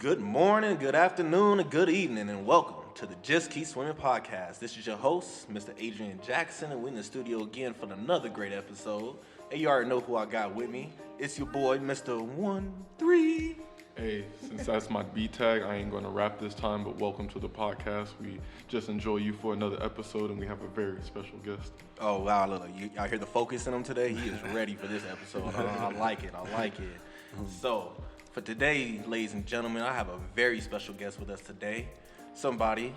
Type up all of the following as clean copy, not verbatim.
Good morning, good afternoon, and good evening, and welcome to the Just Keep Swimming podcast. This is your host, Mr. Adrian Jackson, and we're in the studio again for another great episode. And you already know who I got with me. It's your boy, Mr. 1-3. Hey, since that's my B tag, I ain't going to rap this time, but welcome to the podcast. We just enjoy you for another episode, and we have a very special guest. Oh, wow, look, y'all hear the focus in him today? He is ready for this episode. I like it. So, for today, ladies and gentlemen, I have a very special guest with us today. Somebody,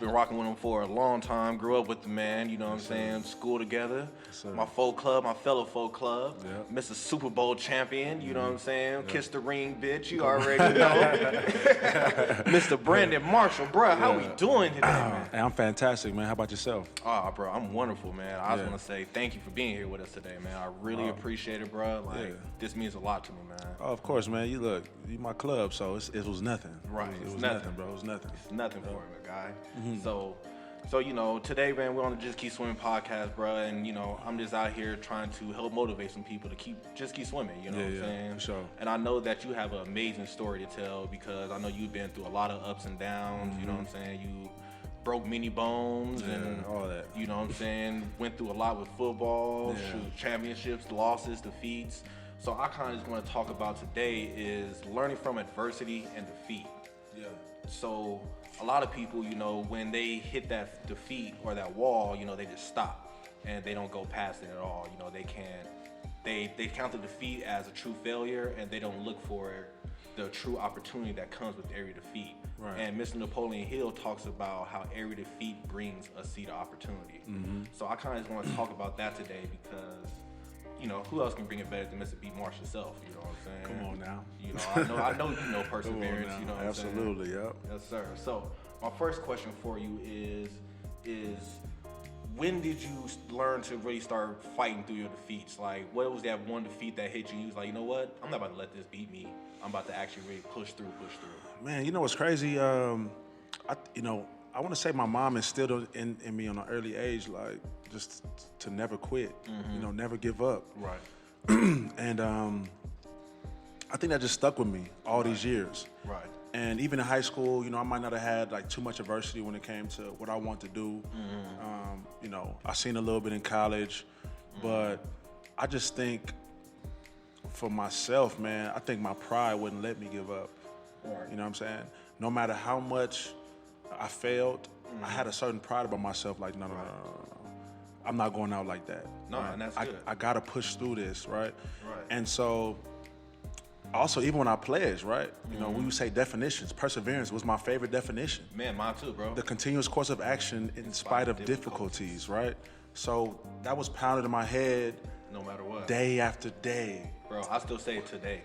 been rocking with him for a long time, grew up with the man, you know what I'm saying, school together. My fellow folk club, Mr. Super Bowl champion, you know what I'm saying, kiss the ring, bitch, you already know. Mr. Brandon Marshall, bro, how we doing today, man? Hey, I'm fantastic, man. How about yourself? Oh, bro, I'm wonderful, man. I just want to say thank you for being here with us today, man. I really appreciate it, bro. This means a lot to me, man. Oh, of course, man. You my club, so it was nothing. Right. It was nothing, bro. It was nothing. It's nothing for me, guy. So, you know, today, man, we're on the Just Keep Swimming podcast, bro, and, you know, I'm just out here trying to help motivate some people to just keep swimming, you know what I'm saying? For sure. And I know that you have an amazing story to tell because I know you've been through a lot of ups and downs, you know what I'm saying? You broke many bones and all that. You know what I'm saying? Went through a lot with football, championships, losses, defeats. So I kind of just want to talk about today is learning from adversity and defeat. Yeah. So a lot of people, you know, when they hit that defeat or that wall, you know, they just stop and they don't go past it at all. You know, they count the defeat as a true failure and they don't look for the true opportunity that comes with every defeat. Right. And Mr. Napoleon Hill talks about how every defeat brings a seed of opportunity. So I kind of just want to talk about that today because, you know, who else can bring it better than Mr. B. Marsh himself? You know what I'm saying? Come on now. You know, I know you know perseverance. You know what Absolutely, I'm saying? yep. Yes, sir. So my first question for you is when did you learn to really start fighting through your defeats? Like, what was that one defeat that hit you? You was like, you know what? I'm not about to let this beat me. I'm about to actually really push through. Man, you know what's crazy? I want to say my mom instilled in me on an early age, like, just to never quit, you know, never give up. Right. And I think that just stuck with me all these years. Right. And even in high school, you know, I might not have had like too much adversity when it came to what I want to do. You know, I seen a little bit in college, but I just think for myself, man, I think my pride wouldn't let me give up. Right. You know what I'm saying? No matter how much I failed, I had a certain pride about myself. Like, no. I'm not going out like that. No, right? and that's good. I gotta push through this, right? Right. And so, also, even when I pledged, right? You know, when you say definitions, perseverance was my favorite definition. Man, mine too, bro. The continuous course of action in spite of difficulties, right? So that was pounded in my head. No matter what. Day after day. Bro, I still say it today.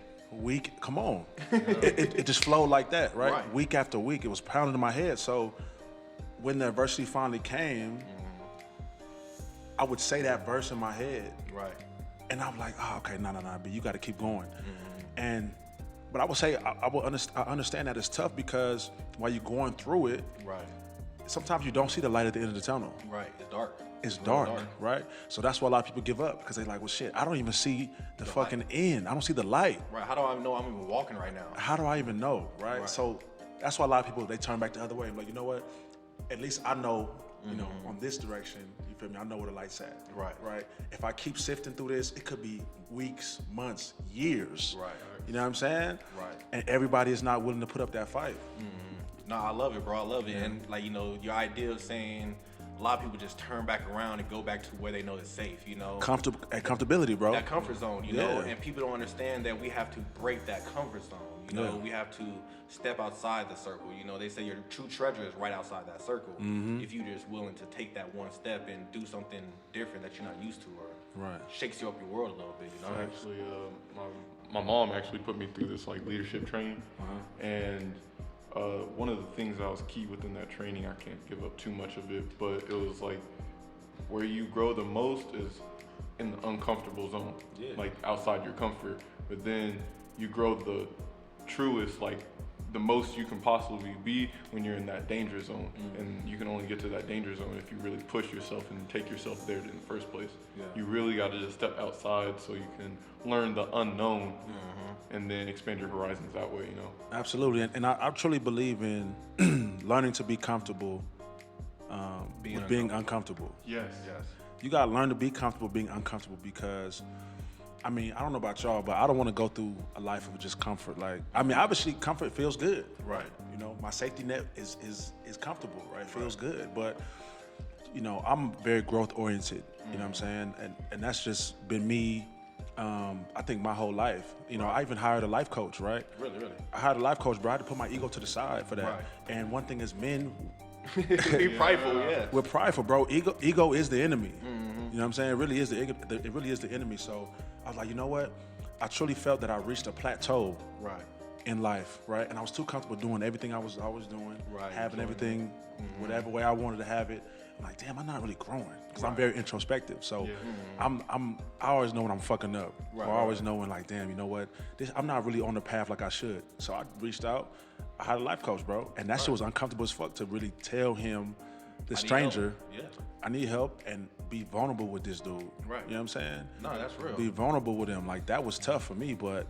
Come on. It just flowed like that, right? Right. Week after week, it was pounded in my head. So when the adversity finally came, I would say that verse in my head. Right. And I'm like, oh, okay, no, but you got to keep going. But I would say I understand that it's tough because while you're going through it, Right. sometimes you don't see the light at the end of the tunnel. Right. It's dark. It's really dark, right? So that's why a lot of people give up because they're like, well, shit, I don't even see the fucking end. I don't see the light. Right. How do I know I'm even walking right now? How do I even know, right? So that's why a lot of people, they turn back the other way. I'm like, you know what? At least I know, you know, on this direction, you feel me? I know where the light's at. Right. If I keep sifting through this, it could be weeks, months, years. Right. You know what I'm saying? Right. And everybody is not willing to put up that fight. No, I love it, bro. I love it. And, like, you know, your idea of saying a lot of people just turn back around and go back to where they know it's safe, you know? Comfortability, bro. That comfort zone, you know? And people don't understand that we have to break that comfort zone. You know, we have to step outside the circle. You know, they say your true treasure is right outside that circle. If you're just willing to take that one step and do something different that you're not used to or shakes you up your world a little bit, you know? Actually, my mom actually put me through this like leadership training, and one of the things that was key within that training, I can't give up too much of it, but it was like where you grow the most is in the uncomfortable zone, like outside your comfort. But then you grow the truest, like the most you can possibly be when you're in that danger zone. And you can only get to that danger zone if you really push yourself and take yourself there in the first place. You really got to just step outside so you can learn the unknown and then expand your horizons that way, you know? Absolutely. And I truly believe in learning to be comfortable with being uncomfortable. Yes. You got to learn to be comfortable being uncomfortable because, I mean, I don't know about y'all, but I don't want to go through a life of just comfort. Like, I mean, obviously comfort feels good. Right. You know, my safety net is comfortable, right? It feels good. But, you know, I'm very growth oriented, you know what I'm saying? And that's just been me, I think my whole life. You know, I even hired a life coach, right? Really? I hired a life coach, bro. I had to put my ego to the side for that. Right. And one thing is men, Be prideful, yeah. we're prideful, bro. Ego is the enemy. You know what I'm saying? It really is the enemy. So I was like, you know what? I truly felt that I reached a plateau in life, right? And I was too comfortable doing everything I was doing, having everything whatever way I wanted to have it. I'm like, damn, I'm not really growing because I'm very introspective. So I always know when I'm fucking up. I always know when, like, damn, you know what? I'm not really on the path like I should. So I reached out. I had a life coach, bro, and that shit was uncomfortable as fuck to really tell him, the stranger, I need help, and be vulnerable with this dude. Right. You know what I'm saying? No, that's real. Be vulnerable with him. Like, that was tough for me, but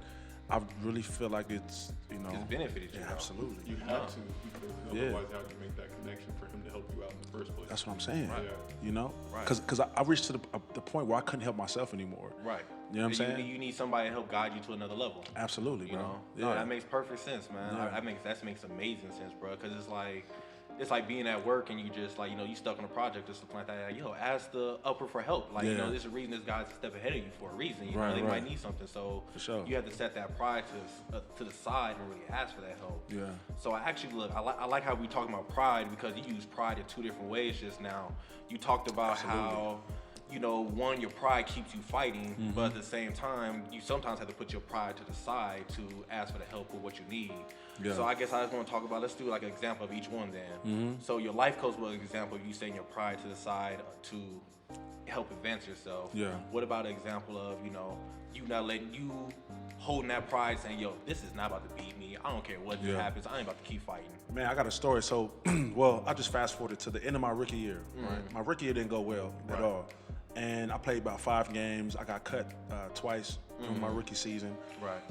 I really feel like it's, you know. It's benefited you. Yeah, absolutely. You have to, because otherwise how do you make that connection for him to help you out in the first place? That's what I'm saying. Right. You know? Right. Because I reached to the point where I couldn't help myself anymore. Right. You know what I'm saying? You need somebody to help guide you to another level. Absolutely, You bro. know? Yeah. No, that makes perfect sense, man. Yeah. That makes amazing sense, bro. Because it's like being at work and you just, like, you know, you stuck on a project or something like that. Like, yo, ask the upper for help. Like, you know, there's a reason this guy's a step ahead of you for a reason. You know, they might need something. So For sure. you have to set that pride to the side and really ask for that help. Yeah. So I like how we talking about pride because you use pride in two different ways just now. You talked about how, you know, one, your pride keeps you fighting, but at the same time, you sometimes have to put your pride to the side to ask for the help with what you need. Yeah. So I guess I just want to talk about, let's do like an example of each one then. So your life coach was an example of you setting your pride to the side to help advance yourself. Yeah. What about an example of, you know, you not letting you holding that pride saying, yo, this is not about to beat me. I don't care what happens. I ain't about to keep fighting. Man, I got a story. So, well, I just fast forwarded to the end of my rookie year. Right? My rookie year didn't go well at all. And I played about 5 games. I got cut twice in my rookie season. Right.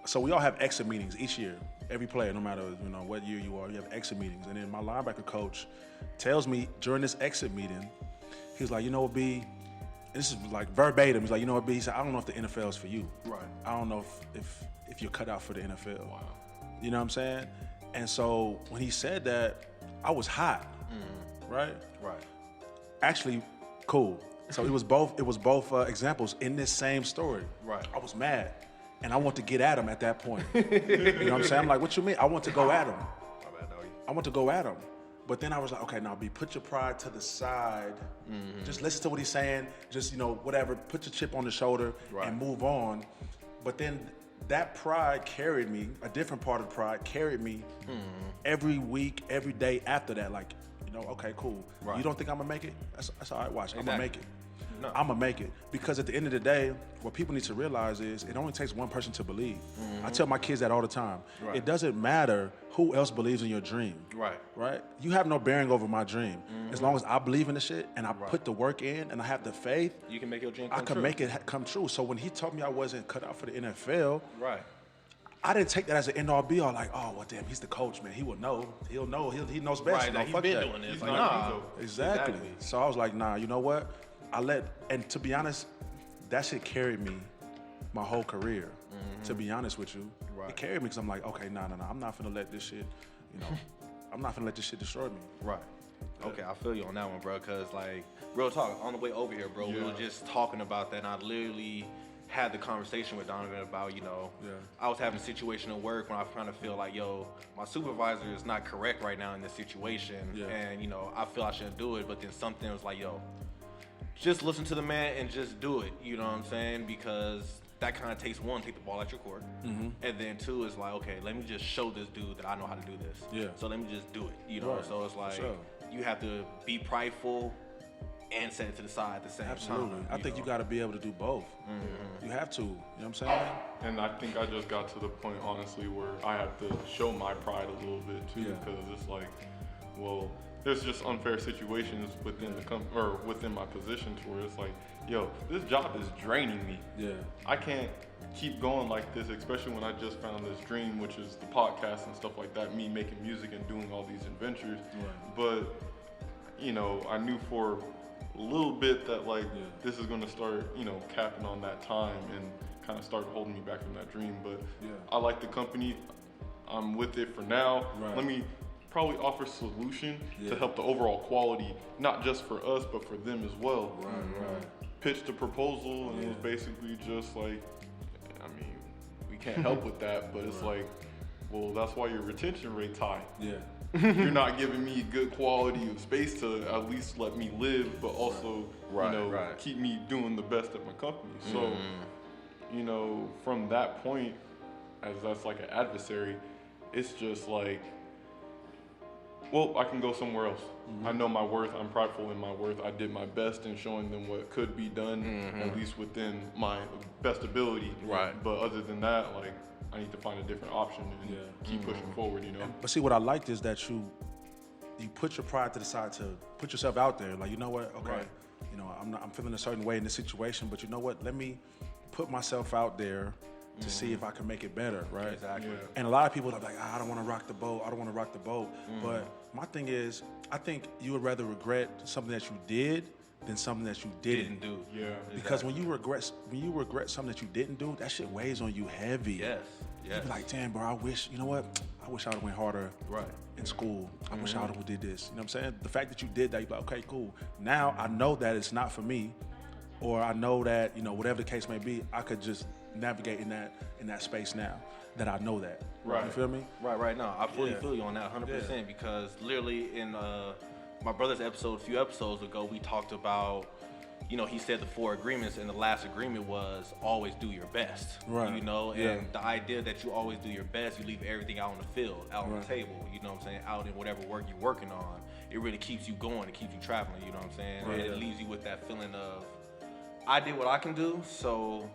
So we all have exit meetings each year. Every player, no matter, you know, what year you are, you have exit meetings. And then my linebacker coach tells me during this exit meeting, he's like, you know what, B, and this is like verbatim. He's like, you know what, B, he said, I don't know if the NFL is for you. Right. I don't know if you're cut out for the NFL. Wow. You know what I'm saying? And so when he said that, I was hot. Right? Right. Actually, cool. So it was both examples in this same story. Right. I was mad. And I want to get at him at that point. You know what I'm saying? I'm like, what you mean? I want to go at him. My bad, doggy. I want to go at him. But then I was like, okay, now B, put your pride to the side. Just listen to what he's saying. Just, you know, whatever, put your chip on the shoulder and move on. But then that pride carried me, a different part of the pride carried me every week, every day after that. Like, you know, okay, cool. Right. You don't think I'm gonna make it? That's all right, watch. I'm gonna make it. No. I'm gonna make it. Because at the end of the day, what people need to realize is it only takes one person to believe. I tell my kids that all the time. Right. It doesn't matter who else believes in your dream. Right. Right? You have no bearing over my dream. As long as I believe in the shit and I put the work in and I have the faith, You can make your dream I come can true. make it come true. So when he told me I wasn't cut out for the NFL, Right. I didn't take that as an end all be all. Like, oh well, damn, he's the coach, man. He will know. He'll know. He knows best. Right. No, Like, he's fuck been that. doing this. He's Like, not nah. ego. Exactly. So I was like, nah. You know what? And to be honest, that shit carried me my whole career. To be honest with you, Right. it carried me because I'm like, okay, nah. I'm not finna let this shit. You know, I'm not finna let this shit destroy me. Right. Okay, I feel you on that one, bro. Cause like, real talk, on the way over here, bro, we were just talking about that, and I literally had the conversation with Donovan about, you know, I was having a situation at work when I kind of feel like, yo, my supervisor is not correct right now in this situation, and you know, I feel I shouldn't do it, but then something was like, yo, just listen to the man and just do it. You know what I'm saying? Because that kind of takes one, take the ball at your court, and then two is like, okay, let me just show this dude that I know how to do this. Yeah. So let me just do it. You know. Right. So it's like sure. you have to be prideful and set it to the side at the same Absolutely. time. I think you got to be able to do both. You have to. You know what I'm saying? And I think I just got to the point, honestly, where I have to show my pride a little bit too, because it's like, well, there's just unfair situations within the or within my position to where it's like, yo, this job is draining me. Yeah. I can't keep going like this, especially when I just found this dream, which is the podcast and stuff like that, me making music and doing all these adventures. Right. But, you know, I knew for a little bit that like this is gonna start, you know, capping on that time and kind of start holding me back from that dream. But I like the company. I'm with it for now. Right. Let me probably offer a solution to help the overall quality, not just for us, but for them as well. Right. Pitched a proposal and it was basically just like, I mean, we can't help with that, but it's like, well, that's why your retention rate's high. Yeah. You're not giving me good quality of space to at least let me live, but also, you know, keep me doing the best at my company. So, you know, from that point, as that's like an adversary, it's just like, well, I can go somewhere else. I know my worth. I'm prideful in my worth. I did my best in showing them what could be done, at least within my best ability. Right. But other than that, like, I need to find a different option and keep pushing forward, you know? But see, what I liked is that you put your pride to the side to put yourself out there. Like, you know what? Okay, you know, I'm feeling a certain way in this situation, but you know what? Let me put myself out there to see if I can make it better, right? Exactly. Yeah. And a lot of people are like, I don't want to rock the boat. I don't want to rock the boat. But my thing is, I think you would rather regret something that you did than something that you didn't do. Yeah. Because when you regret something that you didn't do, that shit weighs on you heavy. Yes. You be like, damn, bro, I wish I would have went harder in school. I wish I would have did this. You know what I'm saying? The fact that you did that, you're like, okay, cool. Now I know that it's not for me, or I know that, you know, whatever the case may be, I could just navigate in that space now that I know that. Right. You feel me? Right. No, I fully feel you on that 100% because literally in my brother's episode, a few episodes ago, we talked about, you know, he said the 4 agreements, and the last agreement was always do your best. Right. You know, and the idea that you always do your best, you leave everything out on the field, out on the table, you know what I'm saying, out in whatever work you're working on. It really keeps you going, it keeps you traveling, you know what I'm saying? Right. And it leaves you with that feeling of, I did what I can do, so,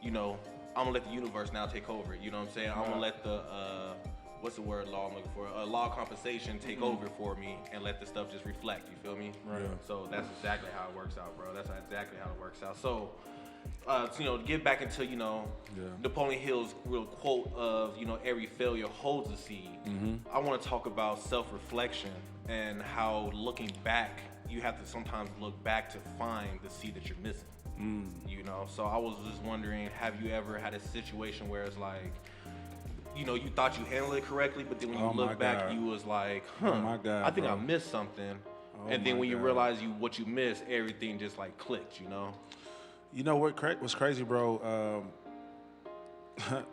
you know, I'm gonna let the universe now take over, you know what I'm saying? I'm gonna let the, what's the word law I'm looking for? Law of compensation take over for me and let the stuff just reflect, you feel me? Right. So that's exactly how it works out, bro. That's exactly how it works out. So, you know, to get back into, you know, Napoleon Hill's real quote of, you know, every failure holds a seed. I want to talk about self-reflection and how looking back, you have to sometimes look back to find the seed that you're missing. You know, so I was just wondering, have you ever had a situation where it's like, you know, you thought you handled it correctly, but then when you look back, you was like, my God, I think bro. I missed something. And then when you realize what you missed, everything just like clicked, you know? You know what was crazy, bro? You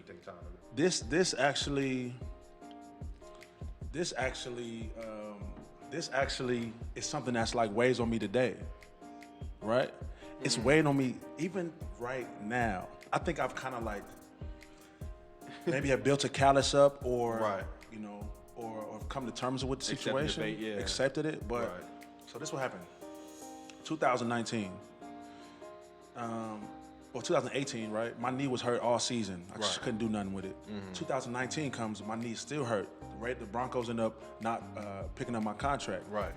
take time. This actually is something that's like weighs on me today, right? It's weighing on me even right now. I think I've kind of like maybe have built a callus up, or you know, or come to terms with the situation, accepted it. But so this what happened. 2019, or 2018, right? My knee was hurt all season. I just couldn't do nothing with it. 2019 comes, my knee's still hurt. The Broncos end up not picking up my contract. Right.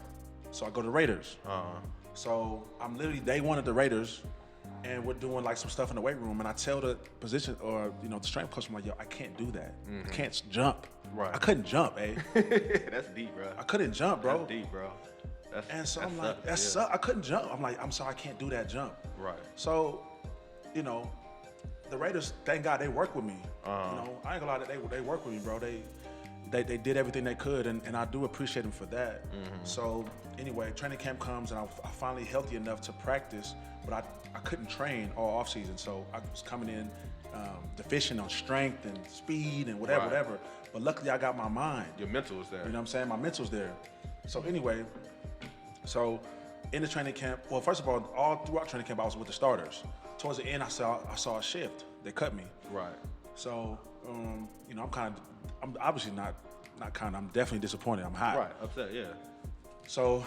So I go to Raiders. So I'm literally day one at the Raiders, and we're doing like some stuff in the weight room, and I tell the position, or you know, the strength coach, I'm like, yo, I can't do that. I can't jump. Right. I couldn't jump, eh? That's deep, bro. I couldn't jump, bro. That's deep, bro. And so I'm like, I couldn't jump. I'm like, I'm sorry, I can't do that jump. Right. So, you know, the Raiders, thank God they work with me. You know, I ain't gonna lie, they work with me, bro. They did everything they could, and I do appreciate them for that. So anyway, training camp comes, and I'm finally healthy enough to practice, but I couldn't train all off season. So I was coming in deficient on strength and speed and whatever. But luckily I got my mind. Your mental was there. You know what I'm saying? My mental's there. So anyway, so in the training camp, well, first of all throughout training camp, I was with the starters. Towards the end, I saw a shift. They cut me. Right. So, you know, I'm obviously not I'm definitely disappointed. I'm hot. Right. Upset. Yeah. So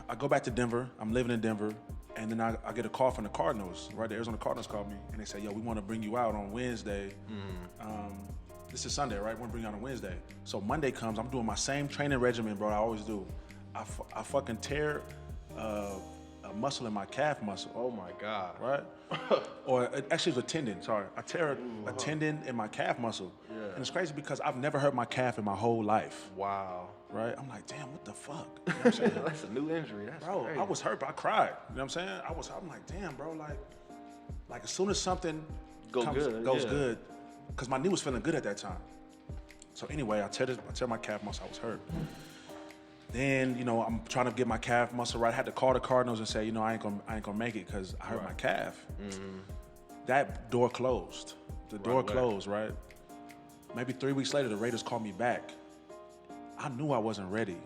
I go back to Denver. I'm living in Denver. And then I get a call from the Cardinals, right? The Arizona Cardinals called me, and they say, yo, we want to bring you out on Wednesday. This is Sunday, right? We want to bring you out on Wednesday. So Monday comes, I'm doing my same training regimen, bro, I always do. I fucking tear a muscle in my calf muscle. Oh, my God. Right? Or actually it was a tendon, sorry. I tear a tendon in my calf muscle. Yeah. And it's crazy because I've never hurt my calf in my whole life. Wow. Right? I'm like, damn, what the fuck? You know what I'm saying? That's a new injury. That's Bro, crazy. I was hurt, but I cried. You know what I'm saying? I'm like, damn, bro, like as soon as something goes good, because my knee was feeling good at that time. So anyway, I tear my calf muscle. I was hurt. Then, you know, I'm trying to get my calf muscle right. I had to call the Cardinals and say, you know, I ain't gonna make it because I hurt my calf. That door closed. The door closed, right? Maybe 3 weeks later, the Raiders called me back. I knew I wasn't ready,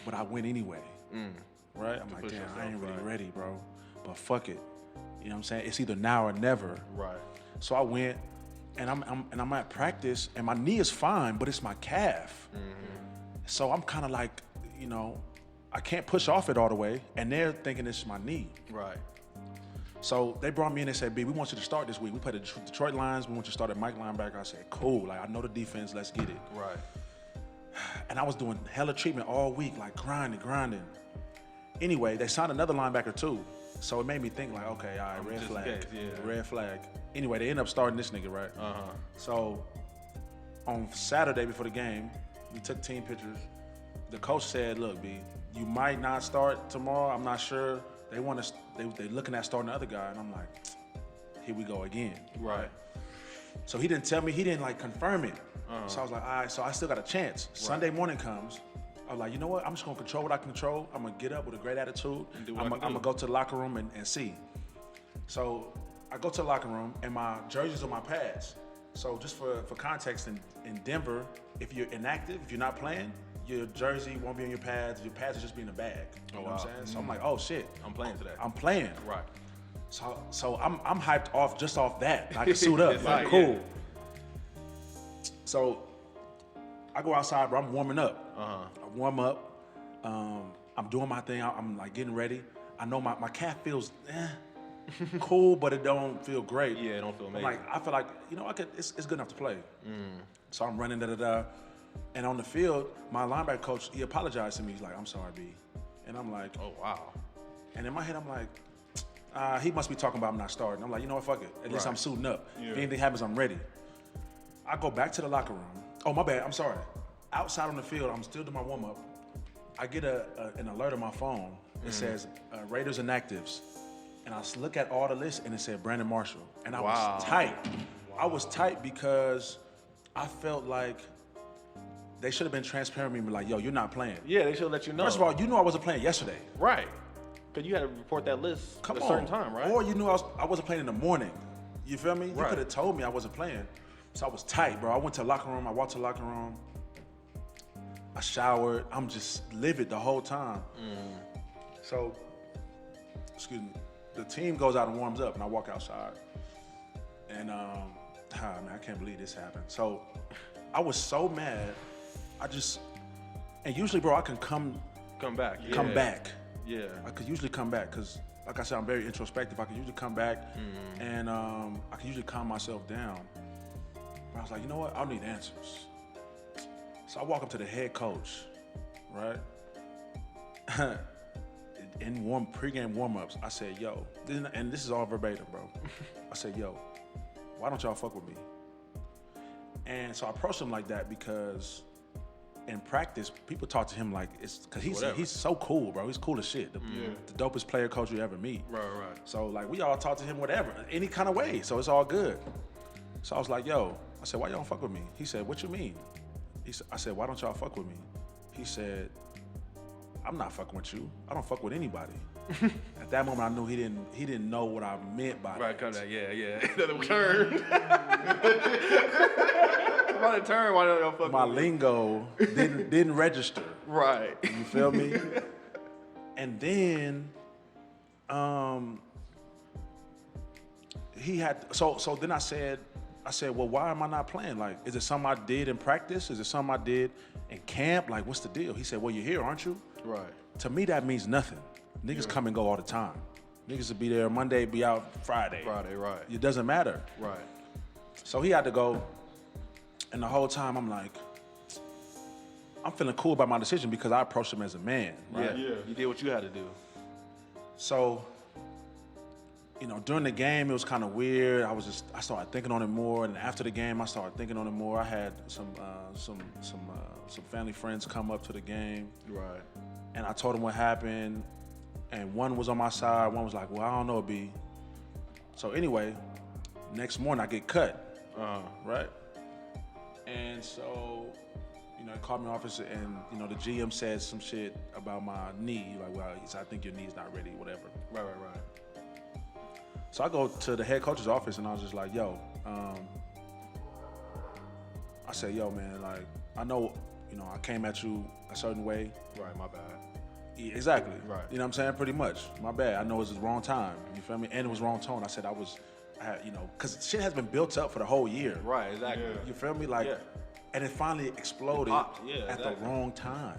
but I went anyway. Right? I'm like, damn, I ain't really ready, bro. But fuck it. You know what I'm saying? It's either now or never. Right. So I went, and I'm at practice, and my knee is fine, but it's my calf. So I'm kind of like, you know, I can't push off it all the way, and they're thinking it's my knee. Right. So they brought me in and said, B, we want you to start this week. We play the Detroit Lions. We want you to start at Mike linebacker. I said, cool. Like, I know the defense. Let's get it. Right. And I was doing hella treatment all week, like grinding. Anyway, they signed another linebacker too. So it made me think like, okay, all right, red flag. Red flag. Anyway, they end up starting this nigga, right? So on Saturday before the game, we took team pictures. The coach said, look, B, you might not start tomorrow. I'm not sure. They looking at starting the other guy. And I'm like, here we go again. Right. So he didn't tell me, he didn't like confirm it. So I was like, all right, so I still got a chance. Right. Sunday morning comes. I was like, you know what? I'm just gonna control what I control. I'm gonna get up with a great attitude. I'm gonna go to the locker room and see. So I go to the locker room and my jersey's on my pads. So just for context, in Denver, if you're inactive, if you're not playing, your jersey won't be on your pads. Your pads will just be in the bag. You know what I'm saying? So I'm like, oh shit. I'm playing today. I'm playing. Right. So I'm hyped off just off that. I can suit up. Like, cool. So I go outside, bro. I'm warming up. I warm up. I'm doing my thing. I'm like getting ready. I know my calf feels cool, but it don't feel great. Yeah, it don't feel amazing. I feel like, you know, it's good enough to play. So I'm running, and on the field, my linebacker coach, he apologized to me. He's like, I'm sorry, B. And I'm like, oh, wow. And in my head, I'm like, he must be talking about I'm not starting. I'm like, you know what, fuck it. At least I'm suiting up. Yeah. If anything happens, I'm ready. I go back to the locker room. Oh, my bad, I'm sorry. Outside on the field, I'm still doing my warm-up. I get an alert on my phone. It says, Raiders inactives. And I look at all the lists, and it said Brandon Marshall. And I was tight. I was tight because I felt like they should have been transparent with me, like, yo, you're not playing. Yeah, they should let you know. First of all, you knew I wasn't playing yesterday. Right. Because you had to report that list at a certain time, right? Or you knew I wasn't playing in the morning. You feel me? Right. You could have told me I wasn't playing. So I was tight, bro. I went to the locker room. I walked to the locker room. I showered. I'm just livid the whole time. So, excuse me. The team goes out and warms up, and I walk outside. And, man, I can't believe this happened. So I was so mad. And usually, bro, I can come back. Yeah. I could usually come back because, like I said, I'm very introspective. I can usually come back and I can usually calm myself down. But I was like, you know what? I need answers. So I walk up to the head coach, right? In pregame warm-ups, I said, yo, and this is all verbatim, bro. I said, yo, why don't y'all fuck with me? And so I approached him like that because in practice, people talk to him like it's because he's so cool, bro. He's cool as shit. The dopest player coach you ever meet. Right. So like we all talk to him whatever, any kind of way. So it's all good. So I was like, yo, I said, why y'all don't fuck with me? He said, what you mean? I said, why don't y'all fuck with me? He said, I'm not fucking with you. I don't fuck with anybody. At that moment, I knew he didn't know what I meant by that. Right, come down. Yeah. The turn. By the turn, why don't y'all fuck My with me? lingo didn't register. Right. You feel me? And then, he had so then I said, I said, well, why am I not playing? Like, is it something I did in practice? Is it something I did in camp? Like, what's the deal? He said, well, you're here, aren't you? Right. To me, that means nothing. Niggas come and go all the time. Niggas will be there Monday, be out Friday. Friday, right. It doesn't matter. Right. So he had to go, and the whole time I'm like, I'm feeling cool about my decision because I approached him as a man. Right? Yeah. You did what you had to do. So, you know, during the game, it was kind of weird. I started thinking on it more, and after the game, I started thinking on it more. I had some family friends come up to the game. Right. And I told them what happened, and one was on my side, one was like, well, I don't know, B. So anyway, next morning I get cut, right? And so, you know, he called me in the office, and, you know, the GM said some shit about my knee, like, well, he said, I think your knee's not ready, whatever. Right. So I go to the head coach's office, and I was just like, yo, I said, yo, man, like, I know, you know, I came at you a certain way. Right, my bad. Yeah, exactly. Right. You know what I'm saying? Pretty much. My bad. I know it was the wrong time. You feel me? And it was wrong tone. I said I had, you know, because shit has been built up for the whole year. Right, exactly. Yeah. You feel me? Like, and it finally exploded at the wrong time.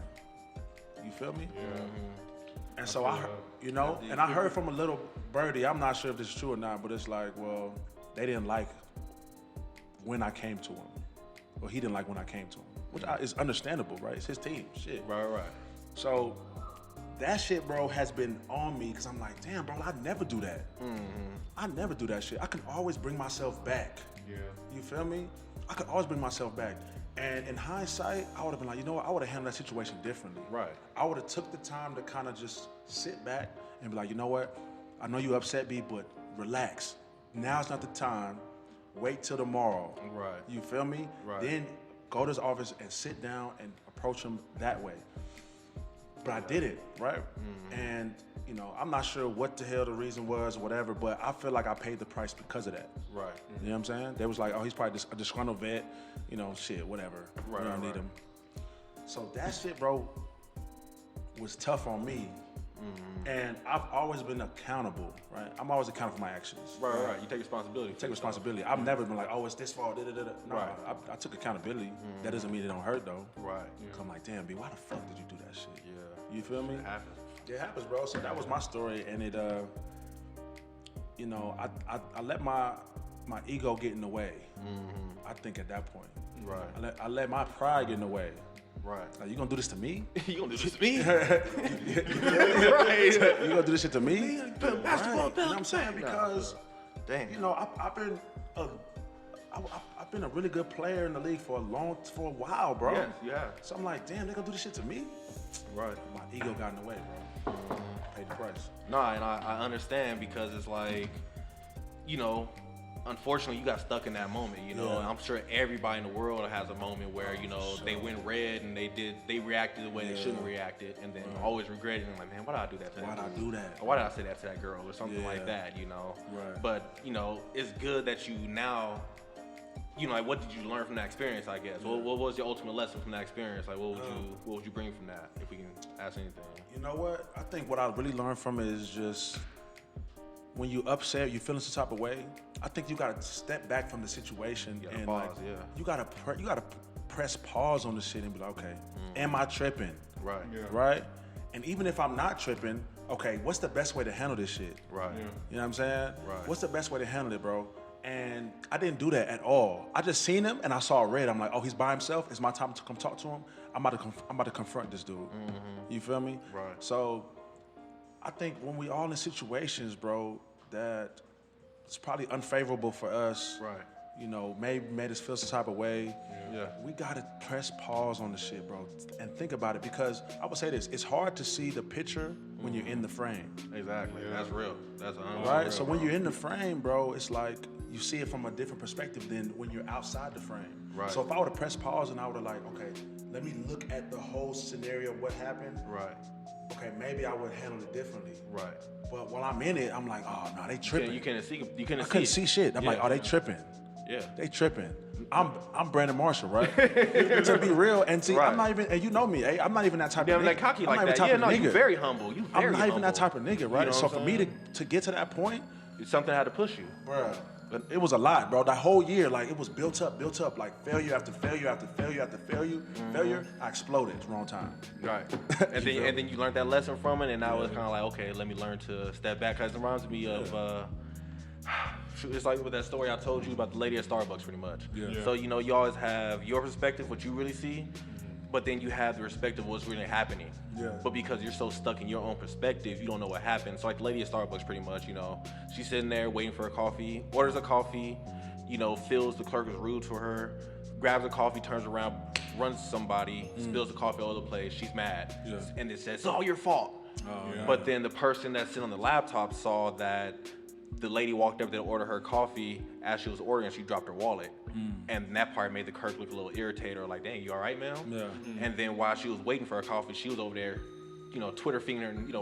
You feel me? Yeah. And so I, you know, and I heard from a little birdie, I'm not sure if this is true or not, but it's like, well, they didn't like when I came to him. Or he didn't like when I came to him, which is understandable, right? It's his team, shit. Right. So that shit, bro, has been on me because I'm like, damn, bro, I never do that. I never do that shit. I can always bring myself back. Yeah. You feel me? I could always bring myself back. And in hindsight, I would have been like, you know what? I would have handled that situation differently. Right. I would have took the time to kind of just sit back and be like, you know what? I know you upset me, but relax. Now's not the time. Wait till tomorrow. Right. You feel me? Right. Then go to his office and sit down and approach him that way. But I did it, right? And, you know, I'm not sure what the hell the reason was or whatever, but I feel like I paid the price because of that. Right. You know what I'm saying? They was like, oh, he's probably a disgruntled vet, you know, shit, whatever. Right, We don't need him. So that shit, bro, was tough on me. And I've always been accountable, right? I'm always accountable for my actions. Right. You take responsibility. Take responsibility. I've never been like, oh, it's this fault, da-da-da-da. No, Right. I took accountability. That doesn't mean it don't hurt, though. Right. 'Cause I'm like, damn, B, why the fuck did you do that shit? Yeah. You feel me? It happens. It happens, bro. So that was my story, and it, you know, I let my ego get in the way. I think at that point, Right. I let my pride get in the way. Right. Like, you gonna do this to me? You gonna do this to me? Right. You gonna do this shit to me? Basketball, Right. You know what I'm saying? Because, Damn. you know, I've been a really good player in the league for a while, bro. Yes, you have. So I'm like, damn, they gonna do this shit to me? Right. My ego got in the way, bro. Paid the price. Nah, and I understand because it's like, you know, unfortunately you got stuck in that moment, you know. Yeah. And I'm sure everybody in the world has a moment where, you know, they went red and they reacted the way they shouldn't have reacted, and then always regretting and like, man, why did I do that to Why'd that I dude? do that? Or why did I say that to that girl or something like Yeah. that, you know? Right. But, you know, it's good that you now, you know, like, what did you learn from that experience, I guess? What was your ultimate lesson from that experience? Like, what would you bring from that, if we can ask anything? You know what? I think what I really learned from it is just when you upset, you feeling some type of way. I think you gotta step back from the situation You gotta and pause, like, yeah. you gotta press pause on the shit and be like, okay, am I tripping? Right. Yeah. Right? And even if I'm not tripping, okay, what's the best way to handle this shit? Right. Yeah. You know what I'm saying? Right. What's the best way to handle it, bro? And I didn't do that at all. I just seen him and I saw red. I'm like, oh, he's by himself. It's my time to come talk to him. I'm about to confront this dude. You feel me? Right. So I think when we all in situations, bro, that it's probably unfavorable for us. Right. You know, maybe made us feel some type of way. Yeah. We gotta press pause on the shit, bro, and think about it, because I would say this: it's hard to see the picture when you're in the frame. Exactly. That's real. That's Right? real, So when you're in the frame, bro, it's like you see it from a different perspective than when you're outside the frame. Right. So if I would have pressed pause and I would have like, okay, let me look at the whole scenario of what happened. Right. Okay, maybe I would handle it differently. Right. But while I'm in it, I'm like, oh no, they tripping. You couldn't see. You couldn't I couldn't see shit. I'm Yeah. like, oh, they tripping. Yeah. They tripping. I'm Brandon Marshall, right? To be real, and see, Right. I'm not even, and you know me, I'm not even that type Damn, of nigga. that cocky I'm like not even that. type Yeah, of no, you nigga. very humble. You very I'm not even that humble. type of nigga, right? know So what for I'm me saying? to get to that point, Something had to push you. bruh, But it was a lot, bro. That whole year, like, it was built up, like failure after failure after failure after failure. I exploded. It's wrong time. Right. And then you learned that lesson from it, and now it's kind of like, okay, let me learn to step back. Because it reminds me of, it's like with that story I told you about the lady at Starbucks, pretty much. Yeah. So, you always have your perspective, what you really see, but then you have the perspective of what's really happening. Yeah. But because you're so stuck in your own perspective, you don't know what happened. So like the lady at Starbucks, pretty much, she's sitting there waiting for a coffee, orders a coffee, feels the clerk is rude to her, grabs a coffee, turns around, runs to somebody, spills the coffee all over the place. She's mad. Yeah. And it says, it's all your fault. But then the person that's sitting on the laptop saw that the lady walked up to order her coffee. As she was ordering, she dropped her wallet. And that part made the clerk look a little irritated, or like, dang, you all right, ma'am? Yeah. And then while she was waiting for her coffee, she was over there, Twitter fingering,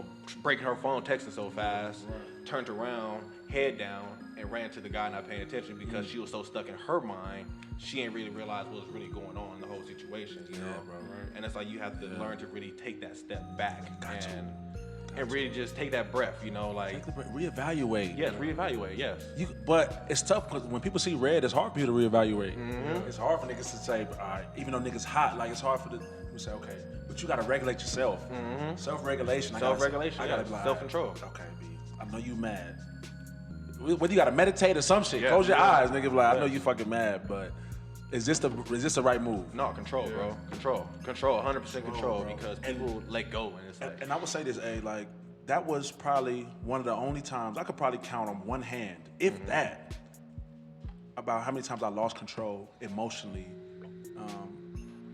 breaking her phone, texting so fast, turned around, head down, and ran to the guy not paying attention because she was so stuck in her mind, she didn't really realize what was really going on in the whole situation, you know? bro. Right. And it's like you have to learn to really take that step back and really just take that breath, like... Take the break, reevaluate. Yes, reevaluate, yes. But it's tough because when people see red, it's hard for you to reevaluate. It's hard for niggas to say, all right, even though niggas hot, like it's hard for the people to say, okay, but you gotta regulate yourself. Self-regulation. Self-regulation, I gotta be like, self-control. Okay, B, I know you mad. Whether you gotta meditate or some shit, Yeah, close your eyes, nigga. Be like, I know Yes. you fucking mad, but is this the right move? No, control, bro. Control, 100% control, bro. because people let go, and it's like... And I would say this, like, that was probably one of the only times I could probably count on one hand, if that, about how many times I lost control emotionally,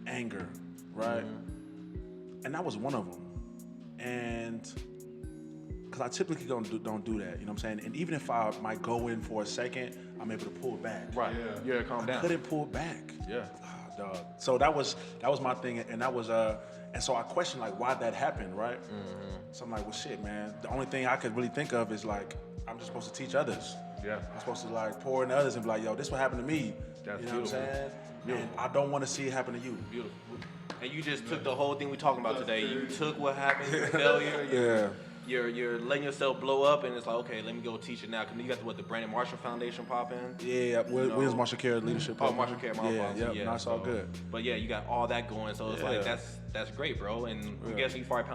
anger, right? And that was one of them. And because I typically don't do that, you know what I'm saying? And even if I might go in for a second, I'm able to pull back. Right. Yeah, calm down. I couldn't pull back. Yeah. Ah, dog. So that was my thing, and that was and so I questioned like why that happened, right? So I'm like, well, shit, man. The only thing I could really think of is like I'm just supposed to teach others. Yeah. I'm supposed to like pour into others and be like, yo, this what happened to me. That's you know what I'm saying? Beautiful. And I don't want to see it happen to you. Beautiful. And you just took the whole thing we're talking about today. You took what happened, your failure, you're letting yourself blow up, and it's like, okay, let me go teach it now. Cause you got the Brandon Marshall Foundation popping. Yeah, Williams Marshall Care Leadership. Oh, Marshall Care, yeah, no, it's all good. But yeah, you got all that going, so it's like that's great, bro. And I'm guessing you probably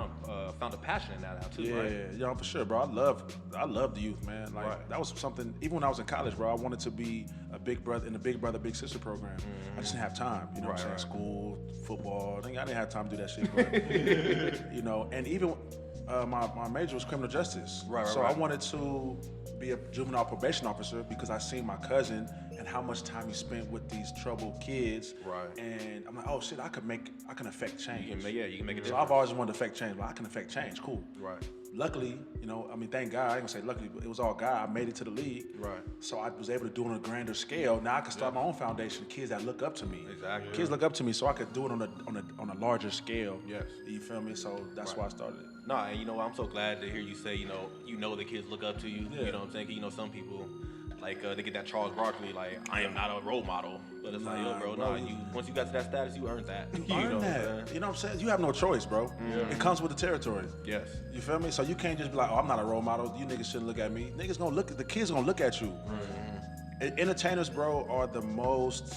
found a passion in that now too, right? Yeah, for sure, bro. I love the youth, man. Like that was something. Even when I was in college, bro, I wanted to be a big brother in the Big Brother Big Sister program. I just didn't have time. You know what I'm saying? School, football. I didn't have time to do that shit. But, and even. My major was criminal justice. So I wanted to be a juvenile probation officer because I seen my cousin and how much time he spent with these troubled kids. Right. And I'm like, oh shit, I can affect change. You can make a difference. So I've always wanted to affect change. But I can affect change. Cool. Right. Luckily, thank God. I ain't gonna say luckily, but it was all God. I made it to the league. Right. So I was able to do it on a grander scale. Now I can start my own foundation. Kids that look up to me. Exactly. Kids look up to me, so I could do it on a larger scale. Yes. You feel me? So that's why I started it. No, and I'm so glad to hear you say, the kids look up to you. Yeah. You know what I'm saying? Some people, like, they get that Charles Barkley, like, I am not a role model. But it's like, yo, bro, once you got to that status, you earned that. You know what I'm saying? You know what I'm saying? You have no choice, bro. It comes with the territory. Yes. You feel me? So you can't just be like, oh, I'm not a role model. You niggas shouldn't look at me. The kids gonna look at you. Entertainers, bro, are the most